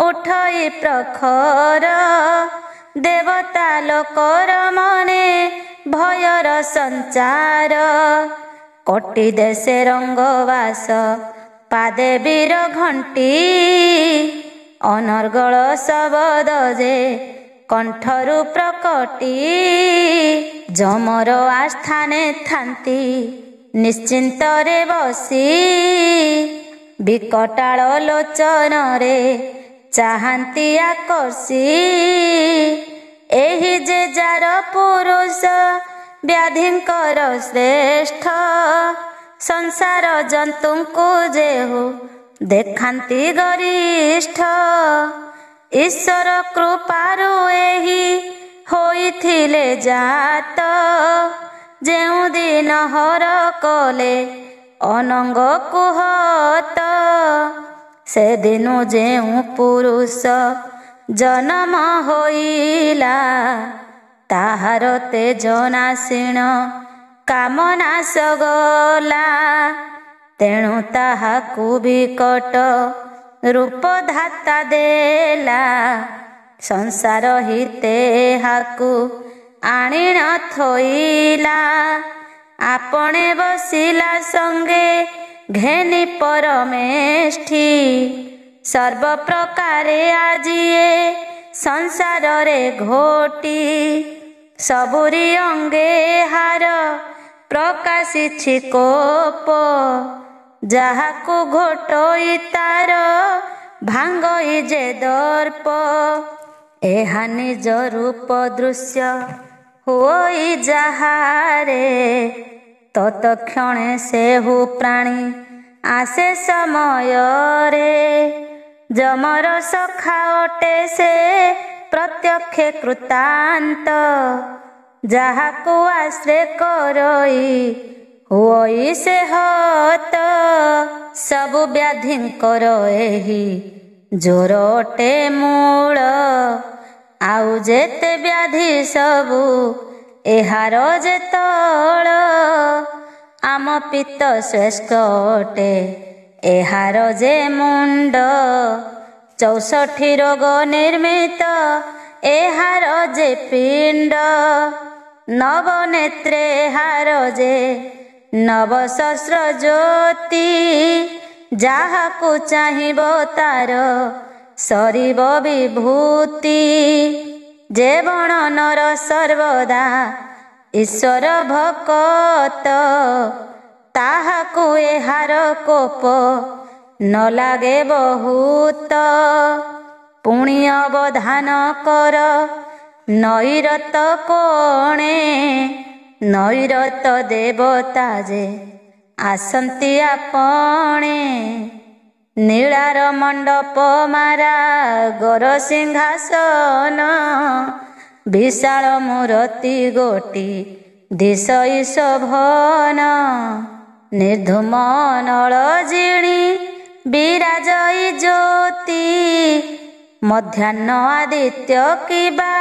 ଉଠଇ ପ୍ରଖର। ଦେବତା ଲୋକର ମନେ ଭୟର ସଞ୍ଚାର। କୋଟି ଦେଶେ ରଙ୍ଗବାସ ପାଦେ ବୀର ଘଣ୍ଟି। ଅନର୍ଗଳ ଶବଦ ଯେ କଣ୍ଠରୁ ପ୍ରକଟି। ଯମର ଆସ୍ଥାନେ ଥାନ୍ତି ନିଶ୍ଚିନ୍ତରେ ବସି। ବିକଟାଳ ଲୋଚନରେ ଚାହାନ୍ତି ଆକର୍ଷି। ଏହି ଯେ ଯାର ପୁରୁଷ ବ୍ୟାଧିଙ୍କର ଶ୍ରେଷ୍ଠ। ସଂସାର ଜନ୍ତୁଙ୍କୁ ଯେହୁ ଦେଖାନ୍ତି ଗରିଷ୍ଠ। ଈଶ୍ୱର କୃପାରୁ ଏହି ହୋଇଥିଲେ ଜାତ। ଯେଉଁଦିନ ହର କଲେ ଅନଙ୍ଗ କୁହତ। ସେଦିନୁ ଯେଉଁ ପୁରୁଷ ଜନମ ହୋଇଲା। ତାହାର ତେଜ ନାଶିଣ କାମନାଶ ଗଲା। ତେଣୁ ତାହାକୁ ବିକଟ ରୂପ ଧାତା ଦେଲା। ସଂସାର ହିତେ ଏହାକୁ ଆଣିଣ ଥୋଇଲା। ଆପଣେ ବସିଲା ସଙ୍ଗେ ଘେନି ପରମେଷ୍ଠି। ସର୍ବପ୍ରକାରେ ଆଜିଏ ସଂସାରରେ ଘୋଟି। ସବୁରି ଅଙ୍ଗେ ହାର ପ୍ରକାଶିଛି କୋପ। ଯାହାକୁ ଘୋଟଇ ତାର ଭାଙ୍ଗଇ ଯେ ଦର୍ପ। ଏହା ନିଜ ରୂପ ଦୃଶ୍ୟ ହୋଇ ଯାହାରେ। ତତକ୍ଷଣେ ସେହୁ ପ୍ରାଣୀ ଆସେ ସମୟରେ। ଯମର ସଖା ଅଟେ ସେ ପ୍ରତ୍ୟକ୍ଷେ କୃତାନ୍ତ। ଯାହାକୁ ଆଶ୍ରୟ କରଇ ହୁଅଇ ସେ ହତ। ସବୁ ବ୍ୟାଧିଙ୍କର ଏହି ଜ୍ୱର ଅଟେ ମୂଳ। ଆଉ ଯେତେ ବ୍ୟାଧି ସବୁ ଏହାର ଯେ ତଳ। ଆମ ପିତ୍ତ ଶ୍ରେଷ୍ଠ ଅଟେ ଏହାର ଯେ ମୁଣ୍ଡ। 64 ରୋଗ ନିର୍ମିତ ଏହାର ଯେ ପିଣ୍ଡ। ନବନେତ୍ରେ ଏହାର ଯେ ନବସହସ୍ର ଜ୍ୟୋତି। ଯାହାକୁ ଚାହିଁବ ତାର ସରିବ ବିଭୂତି। ଯେ ବର୍ଣ୍ଣନର ସର୍ବଦା ଈଶ୍ୱର ଭକତ। ତାହାକୁ ଏହାର କୋପ ନ ଲାଗେ ବହୁତ। ପୁଣି ଅବଧାନ କର ନୈରତ କୋଣେ। ନୈରତ ଦେବତା ଯେ ଆସନ୍ତି ଆପଣେ। ନୀଳାର ମଣ୍ଡପ ମାରା ଗର ସିଂହାସନ। ବିଶାଳ ମୂରତି ଗୋଟି ଦିଶଇ ଶୋଭନ। ନିର୍ଧୂମ ନଳ ଜିଣି ବିରାଜଇ ଜ୍ୟୋତି। ମଧ୍ୟାହ୍ନ ଆଦିତ୍ୟ କିବା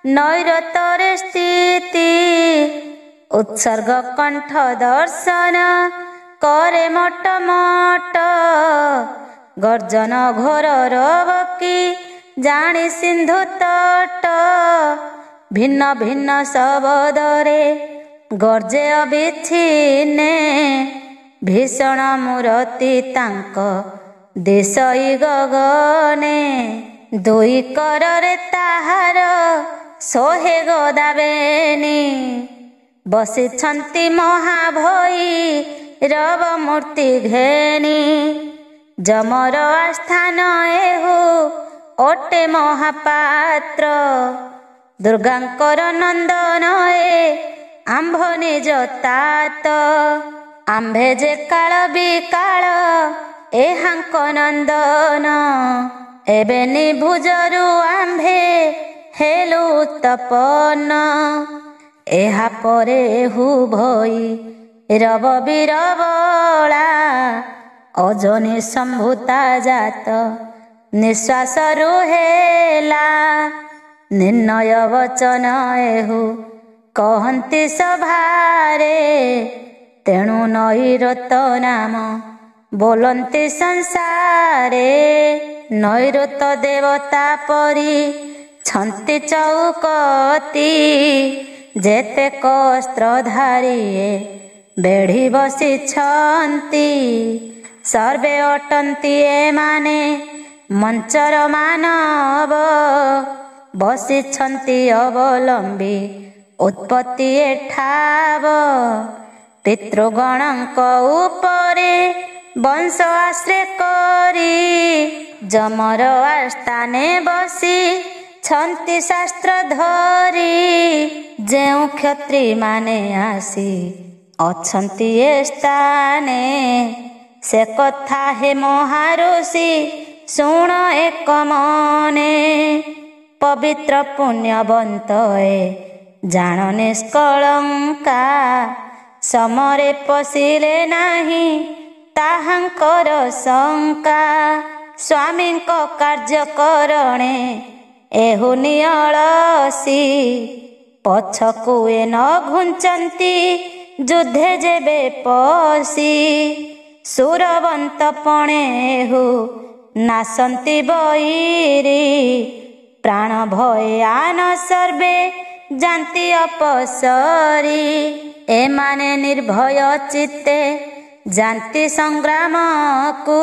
ନୈରତରେ ସ୍ଥିତି। ଉତ୍ସର୍ଗ କଣ୍ଠ ଦର୍ଶନ କରେ ମଟ ମଟ। ଗର୍ଜନ ଘୋରର ବକି ଜାଣି ସିନ୍ଧୁ ତଟ। ଭିନ୍ନ ଭିନ୍ନ ଶବଦରେ ଗର୍ଜେ ଅବିଚ୍ଛିନ୍ନେ। ଭୀଷଣ ମୂରତି ତାଙ୍କ ଦିଶଇ ଗଗନେ। ଦୁଇ କରରେ ତାହାର ଶୋହେ ଗଦା ବେନି। ବସିଛନ୍ତି ମହାଭୟୀ ରବ ମୂର୍ତ୍ତି ଘେନି। ଯମର ଆସ୍ଥାନ ଏହୁ ଅଟେ ମହାପାତ୍ର। ଦୁର୍ଗାଙ୍କର ନନ୍ଦନ ଏ ଆମ୍ଭ ନିଜ ତାତ। ଆମ୍ଭେ ଯେ କାଳ ବିକାଳ ଏହାଙ୍କ ନନ୍ଦନ, ଏବେ ନିଭୁଜରୁ ଆମ୍ଭେ ହେଲୁ ତପନ। ଏହା ପରେ ହୁ ଭଇ ରବ ବିରବଳା, ଅଜନି ସମ୍ଭୂତା ଜାତ ନିଶ୍ୱାସରୁ ହେଲା। ନିର୍ଣ୍ଣୟ ବଚନ ଏହୁ କହନ୍ତି ସଭାରେ, ତେଣୁ ନୈରତ ନାମ ବୋଲନ୍ତି ସଂସାରେ। ନୈରତ ଦେବତା ପରି ଛନ୍ତି ଚଉକତି, ଯେତେକ ଅସ୍ତ୍ରଧାରିଏ ବେଢ଼ି ବସିଛନ୍ତି। ସର୍ବେ ଅଟନ୍ତି ଏମାନେ ମଞ୍ଚର ମାନବ, ବସିଛନ୍ତି ଅବଲମ୍ବୀ ଉତ୍ପତ୍ତି ଏଠାବ। ପିତୃଗଣଙ୍କ ଉପରେ ବଂଶ ଆଶ୍ରୟ କରି, ଯମର ଆସ୍ଥାନେ ବସିଛନ୍ତି ଶାସ୍ତ୍ର ଧରି। ଯେଉଁ କ୍ଷତ୍ରିମାନେ ଆସି ଅଛନ୍ତି ଏ ସ୍ଥାନେ, ସେ କଥା ହେ ମହାରୁଷି ଶୁଣ ଏକ ମନେ। ପବିତ୍ର ପୁଣ୍ୟବନ୍ତ ଏ ଜାଣ ନିଷ୍କଳଙ୍କା, ସମରେ ପଶିଲେ ନାହିଁ ତାହାଙ୍କର ଶଙ୍କା। ସ୍ୱାମୀଙ୍କ କାର୍ଯ୍ୟକରଣେ ଏହୁ ନିଅଳସି, ପଛକୁ ଏ ନ ଘୁଞ୍ଚନ୍ତି ଯୁଦ୍ଧେ ଯେବେ ପଶି। ସୁରବନ୍ତ ପଣେ ଏହୁ ନାଶନ୍ତି ବୈରୀ, ପ୍ରାଣ ଭୟ ଆନ ସର୍ବେ ଯାନ୍ତି ଅପସରି। ଏମାନେ ନିର୍ଭୟ ଚିତ୍ତେ ଯାନ୍ତି ସଂଗ୍ରାମକୁ,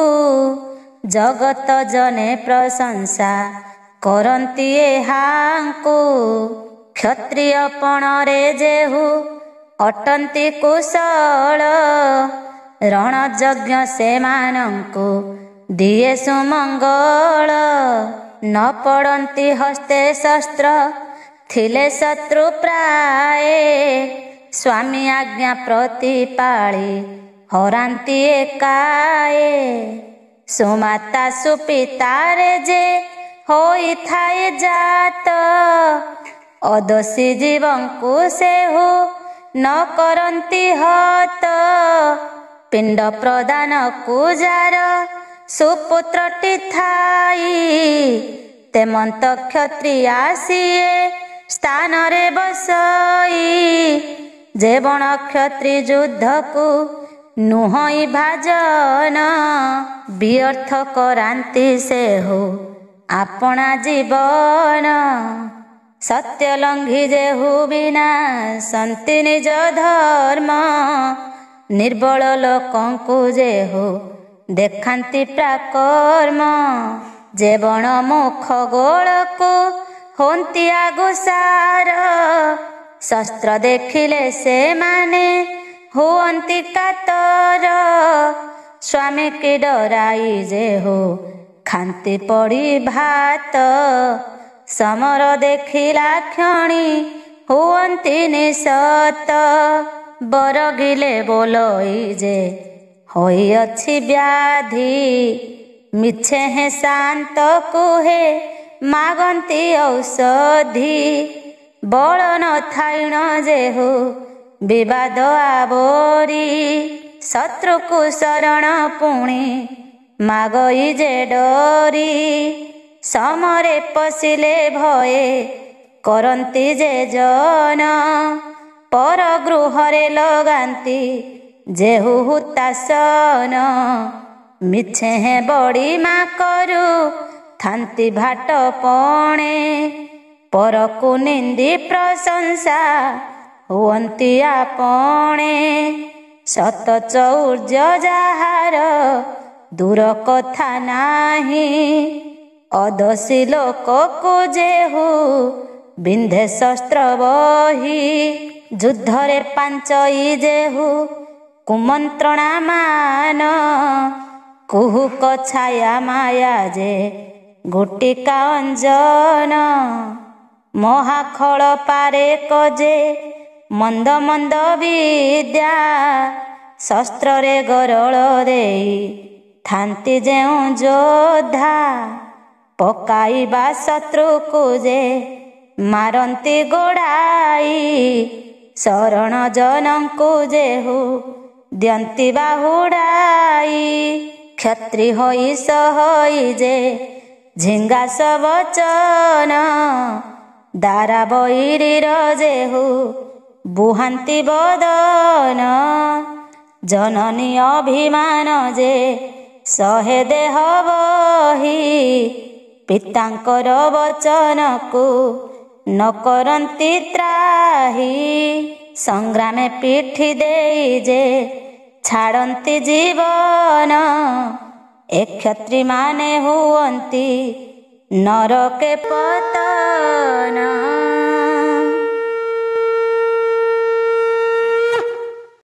ଜଗତ ଜନେ ପ୍ରଶଂସା କରନ୍ତି ଏହାଙ୍କୁ। କ୍ଷତ୍ରିୟ ପଣରେ ଯେହୁ ଅଟନ୍ତି କୁଶଳ, ରଣଯଜ୍ଞ ସେମାନଙ୍କୁ ଦିଏ ସୁମଙ୍ଗଳ। ନ ପଡ଼ନ୍ତି ହସ୍ତେ ଶସ୍ତ୍ର ଥିଲେ ଶତ୍ରୁ ପ୍ରାୟେ, ସ୍ୱାମୀ ଆଜ୍ଞା ପ୍ରତିପାଳି ହରାନ୍ତି ଏକାଏ। ସୁମାତା ସୁପିତାରେ ଯେ ହୋଇଥାଏ ଜାତ, ଅଦୋଷୀ ଜୀବଙ୍କୁ ସେହୁ ନ କରନ୍ତି ହତ। ପିଣ୍ଡ ପ୍ରଦାନକୁ ଯାର ସୁପୁତ୍ରଟି ଥାଇ, ତେମନ୍ତ କ୍ଷତ୍ରିୟା ସିଏ ସ୍ଥାନରେ ବସଇ। ଯେ ବଣ କ୍ଷତ୍ରି ଯୁଦ୍ଧକୁ ନୁହଁଇ ଭାଜନ, ବ୍ୟର୍ଥ କରାନ୍ତି ସେହୁ ଆପଣା ଜୀବନ। ସତ୍ୟ ଲଙ୍ଘି ଯେହୁ ବିନାଶନ୍ତି ନିଜ ଧର୍ମ, ନିର୍ବଳ ଲୋକଙ୍କୁ ଯେହୁ ଦେଖାନ୍ତି ପ୍ରାକର୍ମ। ଯେ ବଣ ମୁଖ ଗୋଳକୁ ହୁଅନ୍ତି ଆଗୁସାର, ଶସ୍ତ୍ର ଦେଖିଲେ ସେମାନେ ହୁଅନ୍ତି କାତର। ସ୍ୱାମୀ କି ଡରାଇ ଯେହୁ ଖାନ୍ତି ପଡ଼ି ଭାତ, ସମର ଦେଖିଲା କ୍ଷଣି ହୁଅନ୍ତି ନିଶତ। ବରଗିଲେ ବୋଲଇ ଯେ ହୋଇଅଛି ବ୍ୟାଧି, ମିଛେ ହେ ଶାନ୍ତ କୁହେ ମାଗନ୍ତି ଔଷଧି। ବଳ ନଥାଇଣ ଯେହୁ ବିବାଦ ଆବୋରି, ଶତ୍ରୁକୁ ଶରଣ ପୁଣି ମାଗଇ ଯେ ଡରି। ସମରେ ପଶିଲେ ଭୟେ କରନ୍ତି ଯେ ଜନ, ପର ଗୃହରେ ଲଗାନ୍ତି ଯେହୁ ହୁତାସନ। ମିଛେ ହେ ବଡ଼ି ମା କରୁ ଥାନ୍ତି ଭାଟ ପଣେ, ପରକୁ ନିନ୍ଦି ପ୍ରଶଂସା ହୁଅନ୍ତି ଆପଣେ। ସତ ଚୌର୍ଯ୍ୟ ଯାହାର ଦୂର କଥା ନାହିଁ, ଅଦୋଷୀ ଲୋକକୁ ଯେହୁ ବିନ୍ଧେ ଶସ୍ତ୍ର ବହି। ଯୁଦ୍ଧରେ ପାଞ୍ଚଇ ଯେହୁ କୁମନ୍ତ୍ରଣା ମାନ, କୁହୁକ ଛାୟା ମାୟା ଯେ ଗୋଟିକା ଅଞ୍ଜନ। ମହାଖଳ ପାରେ କଜେ ମନ୍ଦ ମନ୍ଦ ବିଦ୍ୟା, ଶସ୍ତ୍ରରେ ଗରଳ ଦେଇ ଥାନ୍ତି ଯେଉଁ ଯୋଦ୍ଧା, ପକାଇବା ଶତ୍ରୁକୁ ଯେ ମାରନ୍ତି ଗୋଡ଼ାଇ, ଶରଣ ଜନଙ୍କୁ ଯେହୁ ଦିଅନ୍ତି ବାହୁଡ଼ାଇ। କ୍ଷତ୍ରି ହୋଇ ସହଇ ଯେ ଝିଙ୍ଗାସ ବଚନ, ଦାରା ବୈରୀର ଯେହୁ ବୁହାନ୍ତି ବଦନ। ଜନନୀ ଅଭିମାନ ଯେ ସହେ ଦେହ ବହି, ପିତାଙ୍କର ବଚନକୁ ନ କରନ୍ତି ତ୍ରାହି। ସଂଗ୍ରାମେ ପିଠି ଦେଇ ଯେ ଛାଡ଼ନ୍ତି ଜୀବନ, ଏ କ୍ଷତ୍ରିମାନେ ହୁଅନ୍ତି ନରକେ ପତନ।